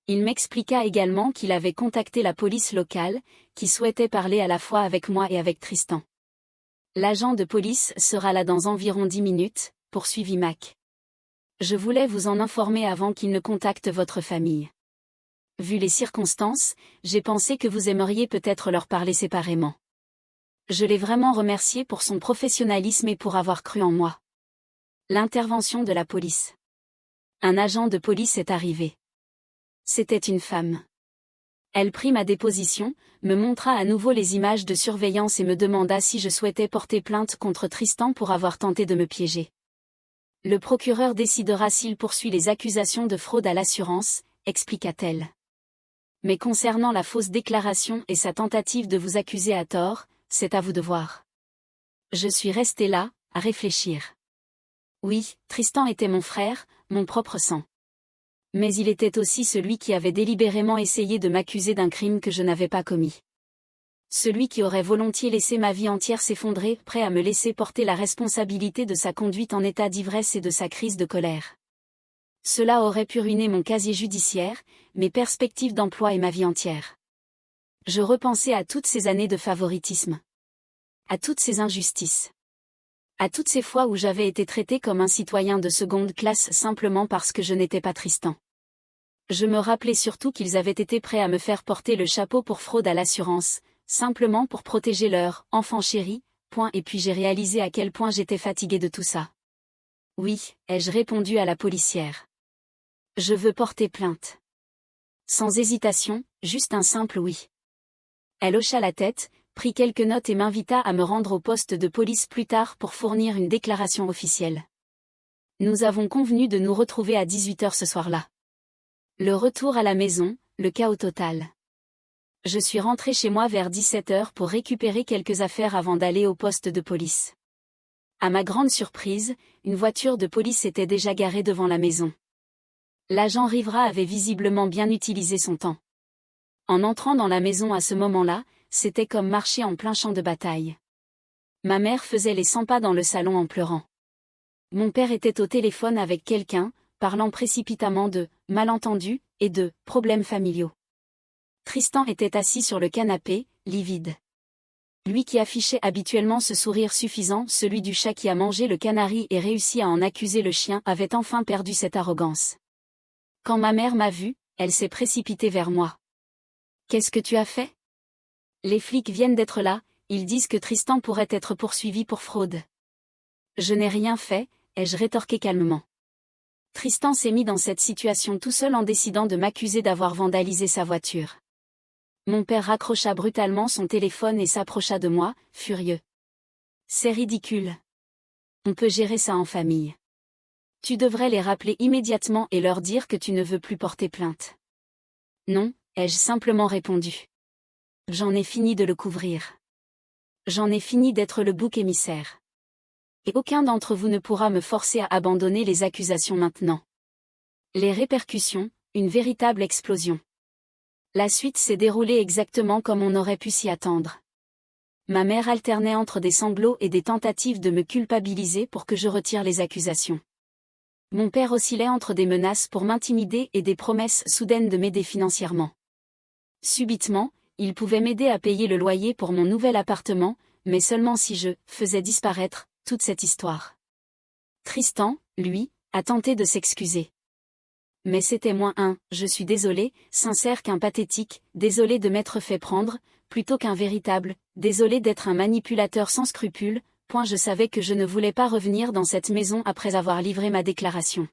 Speaker 1: Il m'expliqua également qu'il avait contacté la police locale, qui souhaitait parler à la fois avec moi et avec Tristan. L'agent de police sera là dans environ 10 minutes, poursuivit Mac. Je voulais vous en informer avant qu'il ne contacte votre famille. Vu les circonstances, j'ai pensé que vous aimeriez peut-être leur parler séparément. Je l'ai vraiment remercié pour son professionnalisme et pour avoir cru en moi. L'intervention de la police. Un agent de police est arrivé. C'était une femme. Elle prit ma déposition, me montra à nouveau les images de surveillance et me demanda si je souhaitais porter plainte contre Tristan pour avoir tenté de me piéger. Le procureur décidera s'il poursuit les accusations de fraude à l'assurance, expliqua-t-elle. Mais concernant la fausse déclaration et sa tentative de vous accuser à tort, c'est à vous de voir. Je suis restée là, à réfléchir. Oui, Tristan était mon frère, mon propre sang. Mais il était aussi celui qui avait délibérément essayé de m'accuser d'un crime que je n'avais pas commis. Celui qui aurait volontiers laissé ma vie entière s'effondrer, prêt à me laisser porter la responsabilité de sa conduite en état d'ivresse et de sa crise de colère. Cela aurait pu ruiner mon casier judiciaire, mes perspectives d'emploi et ma vie entière. Je repensais à toutes ces années de favoritisme. À toutes ces injustices. À toutes ces fois où j'avais été traité comme un citoyen de seconde classe simplement parce que je n'étais pas Tristan. Je me rappelais surtout qu'ils avaient été prêts à me faire porter le chapeau pour fraude à l'assurance, simplement pour protéger leur « enfant chéri », et puis j'ai réalisé à quel point j'étais fatiguée de tout ça. Oui, ai-je répondu à la policière. Je veux porter plainte. Sans hésitation, juste un simple oui. Elle hocha la tête, prit quelques notes et m'invita à me rendre au poste de police plus tard pour fournir une déclaration officielle. Nous avons convenu de nous retrouver à 18h ce soir-là. Le retour à la maison, le chaos total. Je suis rentrée chez moi vers 17h pour récupérer quelques affaires avant d'aller au poste de police. À ma grande surprise, une voiture de police était déjà garée devant la maison. L'agent Rivera avait visiblement bien utilisé son temps. En entrant dans la maison à ce moment-là, c'était comme marcher en plein champ de bataille. Ma mère faisait les 100 pas dans le salon en pleurant. Mon père était au téléphone avec quelqu'un, parlant précipitamment de « malentendus » et de « problèmes familiaux ». Tristan était assis sur le canapé, livide. Lui qui affichait habituellement ce sourire suffisant, celui du chat qui a mangé le canari et réussi à en accuser le chien, avait enfin perdu cette arrogance. Quand ma mère m'a vue, elle s'est précipitée vers moi. « Qu'est-ce que tu as fait ? Les flics viennent d'être là, ils disent que Tristan pourrait être poursuivi pour fraude. » Je n'ai rien fait, ai-je rétorqué calmement. Tristan s'est mis dans cette situation tout seul en décidant de m'accuser d'avoir vandalisé sa voiture. Mon père raccrocha brutalement son téléphone et s'approcha de moi, furieux. C'est ridicule. On peut gérer ça en famille. Tu devrais les rappeler immédiatement et leur dire que tu ne veux plus porter plainte. Non, ai-je simplement répondu. J'en ai fini de le couvrir. J'en ai fini d'être le bouc émissaire. Et aucun d'entre vous ne pourra me forcer à abandonner les accusations maintenant. Les répercussions, une véritable explosion. La suite s'est déroulée exactement comme on aurait pu s'y attendre. Ma mère alternait entre des sanglots et des tentatives de me culpabiliser pour que je retire les accusations. Mon père oscillait entre des menaces pour m'intimider et des promesses soudaines de m'aider financièrement. Subitement, il pouvait m'aider à payer le loyer pour mon nouvel appartement, mais seulement si je faisais disparaître toute cette histoire. Tristan, lui, a tenté de s'excuser. Mais c'était moins un « je suis désolé » sincère qu'un pathétique « désolé de m'être fait prendre », plutôt qu'un véritable « désolé d'être un manipulateur sans scrupules ». Je savais que je ne voulais pas revenir dans cette maison après avoir livré ma déclaration.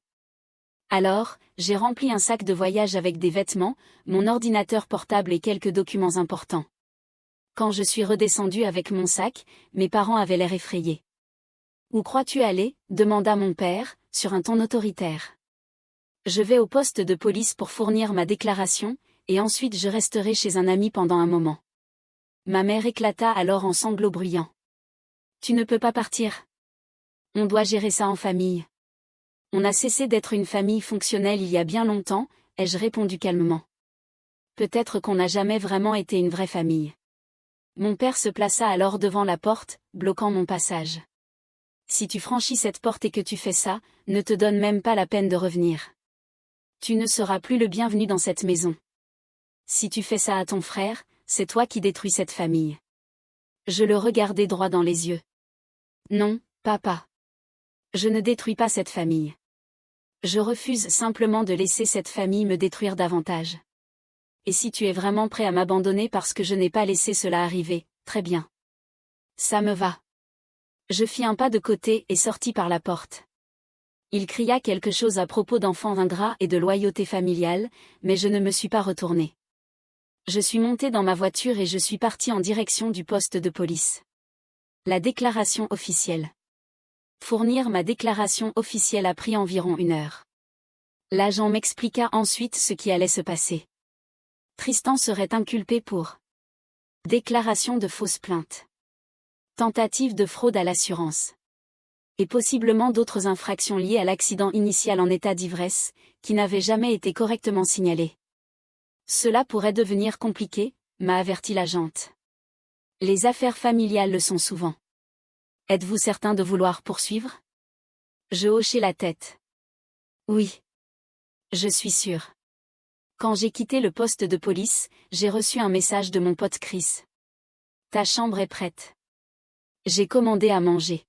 Speaker 1: Alors, j'ai rempli un sac de voyage avec des vêtements, mon ordinateur portable et quelques documents importants. Quand je suis redescendue avec mon sac, mes parents avaient l'air effrayés. « Où crois-tu aller ?» demanda mon père, sur un ton autoritaire. « Je vais au poste de police pour fournir ma déclaration, et ensuite je resterai chez un ami pendant un moment. » Ma mère éclata alors en sanglots bruyants. « Tu ne peux pas partir. On doit gérer ça en famille. » On a cessé d'être une famille fonctionnelle il y a bien longtemps, ai-je répondu calmement. Peut-être qu'on n'a jamais vraiment été une vraie famille. Mon père se plaça alors devant la porte, bloquant mon passage. Si tu franchis cette porte et que tu fais ça, ne te donne même pas la peine de revenir. Tu ne seras plus le bienvenu dans cette maison. Si tu fais ça à ton frère, c'est toi qui détruis cette famille. Je le regardai droit dans les yeux. Non, papa. Je ne détruis pas cette famille. Je refuse simplement de laisser cette famille me détruire davantage. Et si tu es vraiment prêt à m'abandonner parce que je n'ai pas laissé cela arriver, très bien. Ça me va. Je fis un pas de côté et sortis par la porte. Il cria quelque chose à propos d'enfants ingrats et de loyauté familiale, mais je ne me suis pas retournée. Je suis montée dans ma voiture et je suis partie en direction du poste de police. La déclaration officielle. Fournir ma déclaration officielle a pris environ 1 heure. L'agent m'expliqua ensuite ce qui allait se passer. Tristan serait inculpé pour déclaration de fausse plainte, tentative de fraude à l'assurance, et possiblement d'autres infractions liées à l'accident initial en état d'ivresse, qui n'avait jamais été correctement signalé. Cela pourrait devenir compliqué, m'a averti l'agente. Les affaires familiales le sont souvent. Êtes-vous certain de vouloir poursuivre? Je hochai la tête. Oui. Je suis sûr. Quand j'ai quitté le poste de police, j'ai reçu un message de mon pote Chris. Ta chambre est prête. J'ai commandé à manger.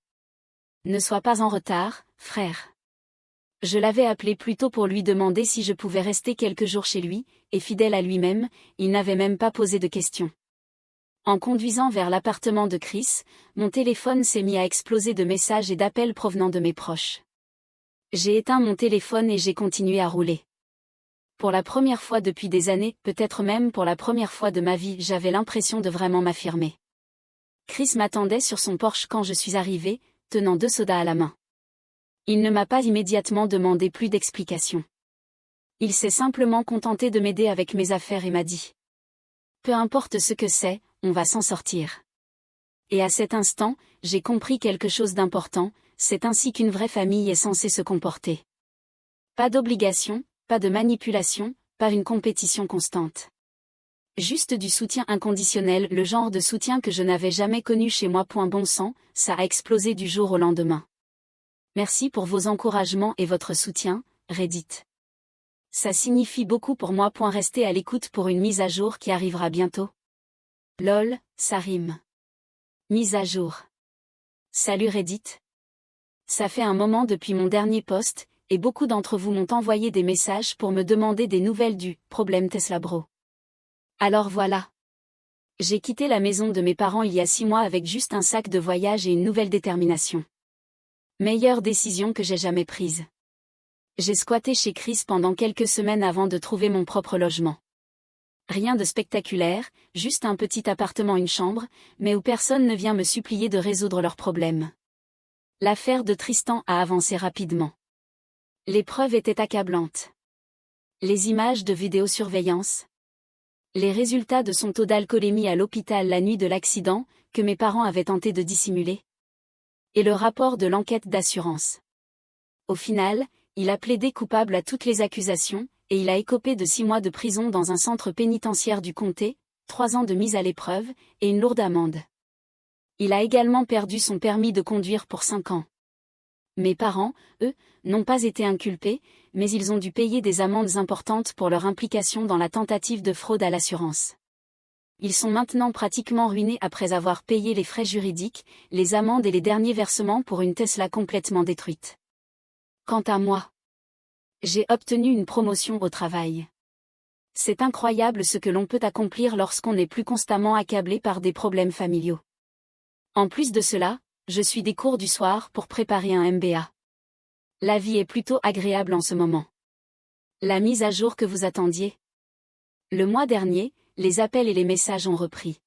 Speaker 1: Ne sois pas en retard, frère. Je l'avais appelé plus tôt pour lui demander si je pouvais rester quelques jours chez lui, et fidèle à lui-même, il n'avait même pas posé de questions. En conduisant vers l'appartement de Chris, mon téléphone s'est mis à exploser de messages et d'appels provenant de mes proches. J'ai éteint mon téléphone et j'ai continué à rouler. Pour la première fois depuis des années, peut-être même pour la première fois de ma vie, j'avais l'impression de vraiment m'affirmer. Chris m'attendait sur son Porsche quand je suis arrivé, tenant 2 sodas à la main. Il ne m'a pas immédiatement demandé plus d'explications. Il s'est simplement contenté de m'aider avec mes affaires et m'a dit: peu importe ce que c'est, on va s'en sortir. Et à cet instant, j'ai compris quelque chose d'important, c'est ainsi qu'une vraie famille est censée se comporter. Pas d'obligation, pas de manipulation, pas une compétition constante. Juste du soutien inconditionnel, le genre de soutien que je n'avais jamais connu chez moi. Bon sang, ça a explosé du jour au lendemain. Merci pour vos encouragements et votre soutien, Reddit. Ça signifie beaucoup pour moi. Restez à l'écoute pour une mise à jour qui arrivera bientôt. Lol, ça rime. Mise à jour. Salut Reddit. Ça fait un moment depuis mon dernier post, et beaucoup d'entre vous m'ont envoyé des messages pour me demander des nouvelles du problème Tesla Bro. Alors voilà. J'ai quitté la maison de mes parents il y a 6 mois avec juste un sac de voyage et une nouvelle détermination. Meilleure décision que j'ai jamais prise. J'ai squatté chez Chris pendant quelques semaines avant de trouver mon propre logement. Rien de spectaculaire, juste un petit appartement, une chambre, mais où personne ne vient me supplier de résoudre leurs problèmes. L'affaire de Tristan a avancé rapidement. Les preuves étaient accablantes. Les images de vidéosurveillance. Les résultats de son taux d'alcoolémie à l'hôpital la nuit de l'accident, que mes parents avaient tenté de dissimuler. Et le rapport de l'enquête d'assurance. Au final, il a plaidé coupable à toutes les accusations, et il a écopé de 6 mois de prison dans un centre pénitentiaire du comté, 3 ans de mise à l'épreuve, et une lourde amende. Il a également perdu son permis de conduire pour 5 ans. Mes parents, eux, n'ont pas été inculpés, mais ils ont dû payer des amendes importantes pour leur implication dans la tentative de fraude à l'assurance. Ils sont maintenant pratiquement ruinés après avoir payé les frais juridiques, les amendes et les derniers versements pour une Tesla complètement détruite. Quant à moi, j'ai obtenu une promotion au travail. C'est incroyable ce que l'on peut accomplir lorsqu'on n'est plus constamment accablé par des problèmes familiaux. En plus de cela, je suis des cours du soir pour préparer un MBA. La vie est plutôt agréable en ce moment. La mise à jour que vous attendiez. Le mois dernier, les appels et les messages ont repris.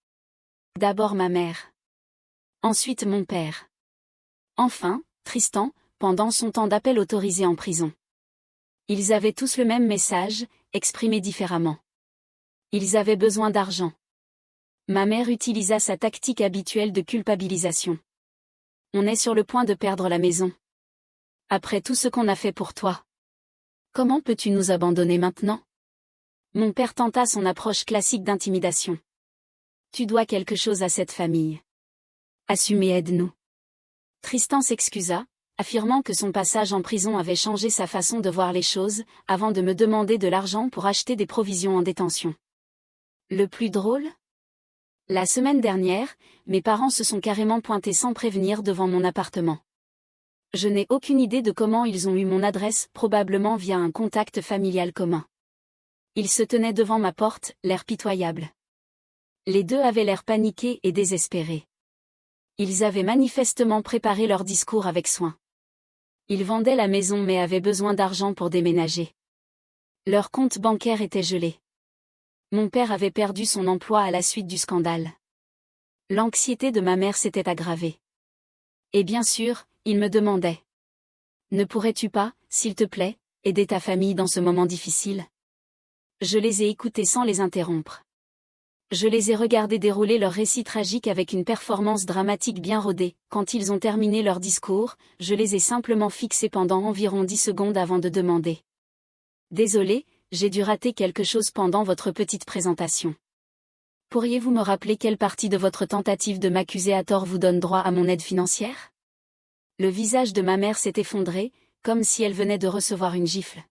Speaker 1: D'abord ma mère. Ensuite mon père. Enfin, Tristan, pendant son temps d'appel autorisé en prison. Ils avaient tous le même message, exprimé différemment. Ils avaient besoin d'argent. Ma mère utilisa sa tactique habituelle de culpabilisation. On est sur le point de perdre la maison. Après tout ce qu'on a fait pour toi. Comment peux-tu nous abandonner maintenant? Mon père tenta son approche classique d'intimidation. Tu dois quelque chose à cette famille. Assumez, aide-nous. Tristan s'excusa, affirmant que son passage en prison avait changé sa façon de voir les choses, avant de me demander de l'argent pour acheter des provisions en détention. Le plus drôle? La semaine dernière, mes parents se sont carrément pointés sans prévenir devant mon appartement. Je n'ai aucune idée de comment ils ont eu mon adresse, probablement via un contact familial commun. Ils se tenaient devant ma porte, l'air pitoyable. Les deux avaient l'air paniqués et désespérés. Ils avaient manifestement préparé leur discours avec soin. Ils vendaient la maison mais avaient besoin d'argent pour déménager. Leur compte bancaire était gelé. Mon père avait perdu son emploi à la suite du scandale. L'anxiété de ma mère s'était aggravée. Et bien sûr, Il me demandait. Ne pourrais-tu pas, s'il te plaît, aider ta famille dans ce moment difficile? Je les ai écoutés sans les interrompre. Je les ai regardés dérouler leur récit tragique avec une performance dramatique bien rodée. Quand ils ont terminé leur discours, je les ai simplement fixés pendant environ 10 secondes avant de demander. Désolé, j'ai dû rater quelque chose pendant votre petite présentation. Pourriez-vous me rappeler quelle partie de votre tentative de m'accuser à tort vous donne droit à mon aide financière? Le visage de ma mère s'est effondré, comme si elle venait de recevoir une gifle.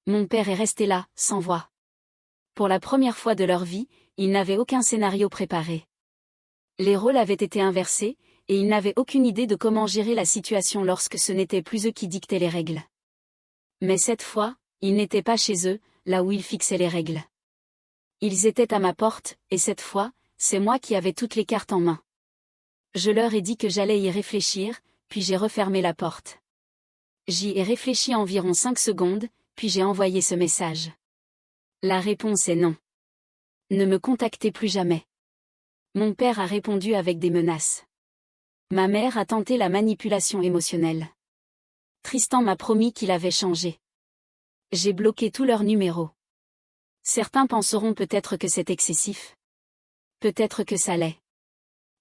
Speaker 1: Mon père est resté là, sans voix. Pour la première fois de leur vie, ils n'avaient aucun scénario préparé. Les rôles avaient été inversés, et ils n'avaient aucune idée de comment gérer la situation lorsque ce n'était plus eux qui dictaient les règles. Mais cette fois, ils n'étaient pas chez eux, là où ils fixaient les règles. Ils étaient à ma porte, et cette fois, c'est moi qui avais toutes les cartes en main. Je leur ai dit que j'allais y réfléchir, puis j'ai refermé la porte. J'y ai réfléchi environ 5 secondes, puis j'ai envoyé ce message. La réponse est non. Ne me contactez plus jamais. Mon père a répondu avec des menaces. Ma mère a tenté la manipulation émotionnelle. Tristan m'a promis qu'il avait changé. J'ai bloqué tous leurs numéros. Certains penseront peut-être que c'est excessif. Peut-être que ça l'est.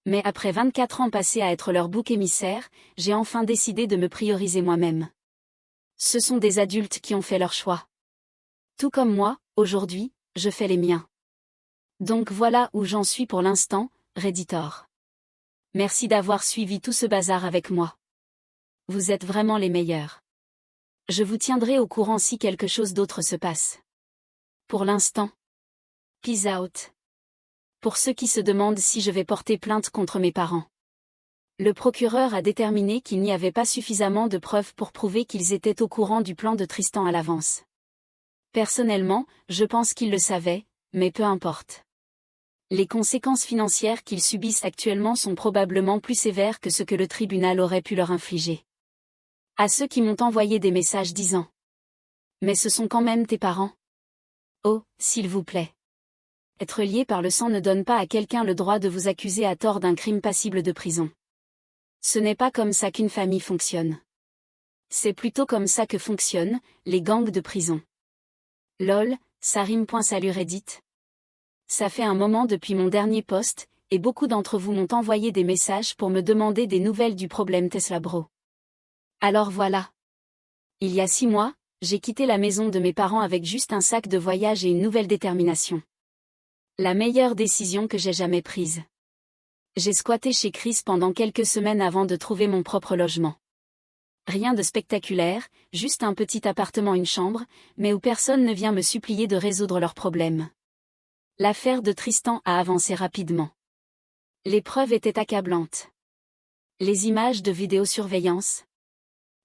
Speaker 1: Mais après 24 ans passés à être leur bouc émissaire, j'ai enfin décidé de me prioriser moi-même. Ce sont des adultes qui ont fait leur choix. Tout comme moi, aujourd'hui, je fais les miens. Donc voilà où j'en suis pour l'instant, Redditor. Merci d'avoir suivi tout ce bazar avec moi. Vous êtes vraiment les meilleurs. Je vous tiendrai au courant si quelque chose d'autre se passe. Pour l'instant. Peace out. Pour ceux qui se demandent si je vais porter plainte contre mes parents. Le procureur a déterminé qu'il n'y avait pas suffisamment de preuves pour prouver qu'ils étaient au courant du plan de Tristan à l'avance. Personnellement, je pense qu'ils le savaient, mais peu importe. Les conséquences financières qu'ils subissent actuellement sont probablement plus sévères que ce que le tribunal aurait pu leur infliger. À ceux qui m'ont envoyé des messages disant « Mais ce sont quand même tes parents. Oh, s'il vous plaît. » Être lié par le sang ne donne pas à quelqu'un le droit de vous accuser à tort d'un crime passible de prison. Ce n'est pas comme ça qu'une famille fonctionne. C'est plutôt comme ça que fonctionnent les gangs de prison. Lol, ça rime. Salut Reddit. Ça fait un moment depuis mon dernier post, et beaucoup d'entre vous m'ont envoyé des messages pour me demander des nouvelles du problème Tesla Bro. Alors voilà. Il y a 6 mois, j'ai quitté la maison de mes parents avec juste un sac de voyage et une nouvelle détermination. La meilleure décision que j'ai jamais prise. J'ai squatté chez Chris pendant quelques semaines avant de trouver mon propre logement. Rien de spectaculaire, juste un petit appartement, une chambre, mais où personne ne vient me supplier de résoudre leurs problèmes. L'affaire de Tristan a avancé rapidement. Les preuves étaient accablantes. Les images de vidéosurveillance.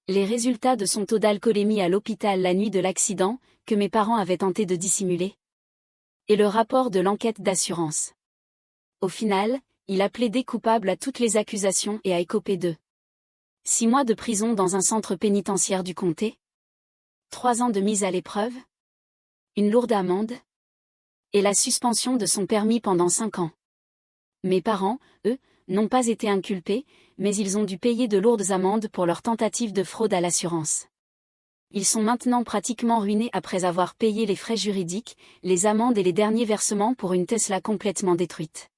Speaker 1: Les résultats de son taux d'alcoolémie à l'hôpital la nuit de l'accident, que mes parents avaient tenté de dissimuler. Et le rapport de l'enquête d'assurance. Au final, il a plaidé coupable à toutes les accusations et a écopé de 6 mois de prison dans un centre pénitentiaire du comté. 3 ans de mise à l'épreuve. Une lourde amende. Et la suspension de son permis pendant 5 ans. Mes parents, eux, n'ont pas été inculpés, mais ils ont dû payer de lourdes amendes pour leur tentative de fraude à l'assurance. Ils sont maintenant pratiquement ruinés après avoir payé les frais juridiques, les amendes et les derniers versements pour une Tesla complètement détruite.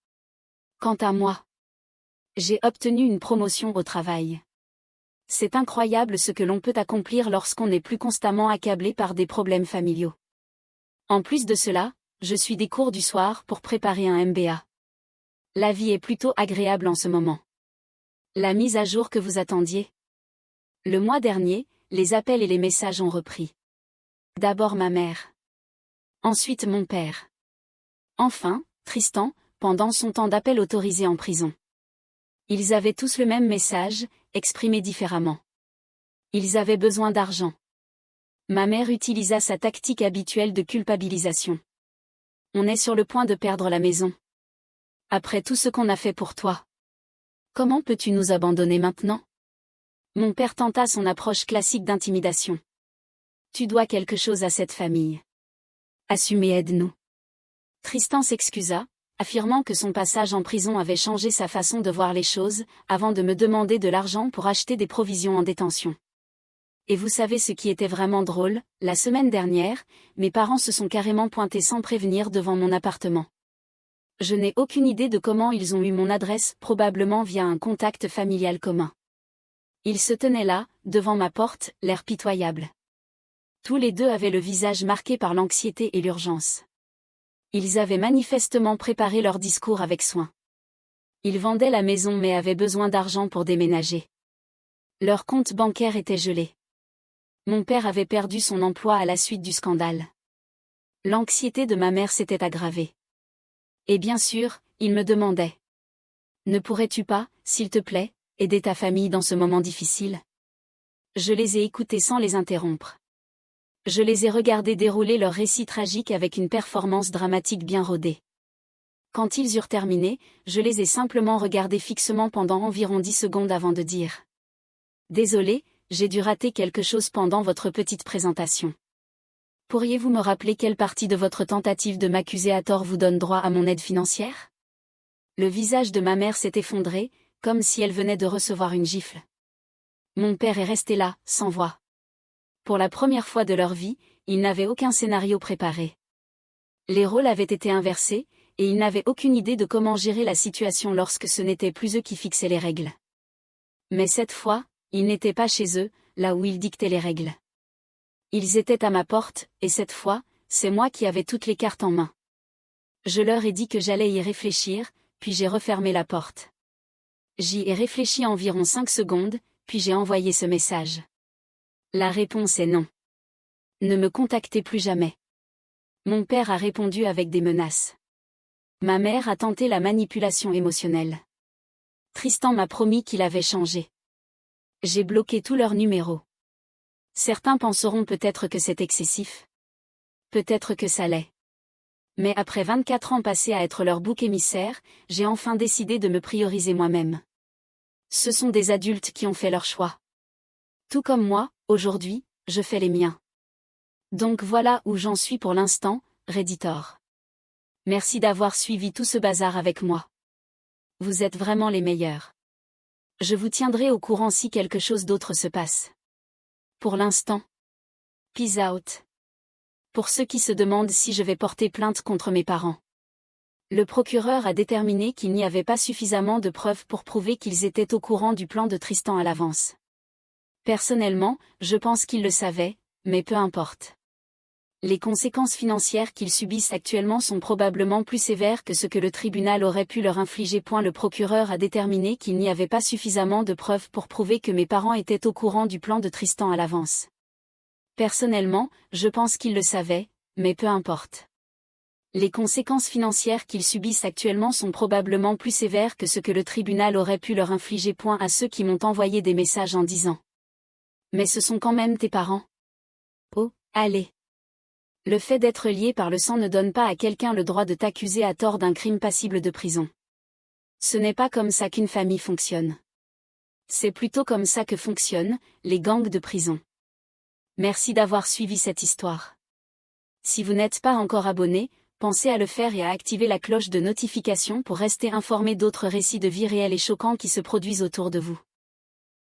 Speaker 1: Quant à moi, j'ai obtenu une promotion au travail. C'est incroyable ce que l'on peut accomplir lorsqu'on n'est plus constamment accablé par des problèmes familiaux. En plus de cela, je suis des cours du soir pour préparer un MBA. La vie est plutôt agréable en ce moment. La mise à jour que vous attendiez. Le mois dernier, les appels et les messages ont repris. D'abord ma mère. Ensuite mon père. Enfin, Tristan, pendant son temps d'appel autorisé en prison. Ils avaient tous le même message, exprimé différemment. Ils avaient besoin d'argent. Ma mère utilisa sa tactique habituelle de culpabilisation. On est sur le point de perdre la maison. Après tout ce qu'on a fait pour toi. Comment peux-tu nous abandonner maintenant? Mon père tenta son approche classique d'intimidation. Tu dois quelque chose à cette famille. Assumez, aide-nous. Tristan s'excusa, affirmant que son passage en prison avait changé sa façon de voir les choses, avant de me demander de l'argent pour acheter des provisions en détention. Et vous savez ce qui était vraiment drôle, la semaine dernière, mes parents se sont carrément pointés sans prévenir devant mon appartement. Je n'ai aucune idée de comment ils ont eu mon adresse, probablement via un contact familial commun. Ils se tenaient là, devant ma porte, l'air pitoyable. Tous les deux avaient le visage marqué par l'anxiété et l'urgence. Ils avaient manifestement préparé leur discours avec soin. Ils vendaient la maison mais avaient besoin d'argent pour déménager. Leur compte bancaire était gelé. Mon père avait perdu son emploi à la suite du scandale. L'anxiété de ma mère s'était aggravée. Et bien sûr, il me demandait. Ne pourrais-tu pas, s'il te plaît, aider ta famille dans ce moment difficile? Je les ai écoutés sans les interrompre. Je les ai regardés dérouler leur récit tragique avec une performance dramatique bien rodée. Quand ils eurent terminé, je les ai simplement regardés fixement pendant environ 10 secondes avant de dire. Désolé, j'ai dû rater quelque chose pendant votre petite présentation. Pourriez-vous me rappeler quelle partie de votre tentative de m'accuser à tort vous donne droit à mon aide financière? Le visage de ma mère s'est effondré, comme si elle venait de recevoir une gifle. Mon père est resté là, sans voix. Pour la première fois de leur vie, ils n'avaient aucun scénario préparé. Les rôles avaient été inversés, et ils n'avaient aucune idée de comment gérer la situation lorsque ce n'était plus eux qui fixaient les règles. Mais cette fois, ils n'étaient pas chez eux, là où ils dictaient les règles. Ils étaient à ma porte, et cette fois, c'est moi qui avais toutes les cartes en main. Je leur ai dit que j'allais y réfléchir, puis j'ai refermé la porte. J'y ai réfléchi environ 5 secondes, puis j'ai envoyé ce message. La réponse est non. Ne me contactez plus jamais. Mon père a répondu avec des menaces. Ma mère a tenté la manipulation émotionnelle. Tristan m'a promis qu'il avait changé. J'ai bloqué tous leurs numéros. Certains penseront peut-être que c'est excessif. Peut-être que ça l'est. Mais après 24 ans passés à être leur bouc émissaire, j'ai enfin décidé de me prioriser moi-même. Ce sont des adultes qui ont fait leur choix. Tout comme moi, aujourd'hui, je fais les miens. Donc voilà où j'en suis pour l'instant, Redditor. Merci d'avoir suivi tout ce bazar avec moi. Vous êtes vraiment les meilleurs. Je vous tiendrai au courant si quelque chose d'autre se passe. Pour l'instant. Peace out. Pour ceux qui se demandent si je vais porter plainte contre mes parents. Le procureur a déterminé qu'il n'y avait pas suffisamment de preuves pour prouver qu'ils étaient au courant du plan de Tristan à l'avance. Personnellement, je pense qu'ils le savaient, mais peu importe. Les conséquences financières qu'ils subissent actuellement sont probablement plus sévères que ce que le tribunal aurait pu leur infliger. Le procureur a déterminé qu'il n'y avait pas suffisamment de preuves pour prouver que mes parents étaient au courant du plan de Tristan à l'avance. Personnellement, je pense qu'ils le savaient, mais peu importe. Les conséquences financières qu'ils subissent actuellement sont probablement plus sévères que ce que le tribunal aurait pu leur infliger. À ceux qui m'ont envoyé des messages en disant. Mais ce sont quand même tes parents. Oh, allez. Le fait d'être lié par le sang ne donne pas à quelqu'un le droit de t'accuser à tort d'un crime passible de prison. Ce n'est pas comme ça qu'une famille fonctionne. C'est plutôt comme ça que fonctionnent les gangs de prison. Merci d'avoir suivi cette histoire. Si vous n'êtes pas encore abonné, pensez à le faire et à activer la cloche de notification pour rester informé d'autres récits de vie réels et choquants qui se produisent autour de vous.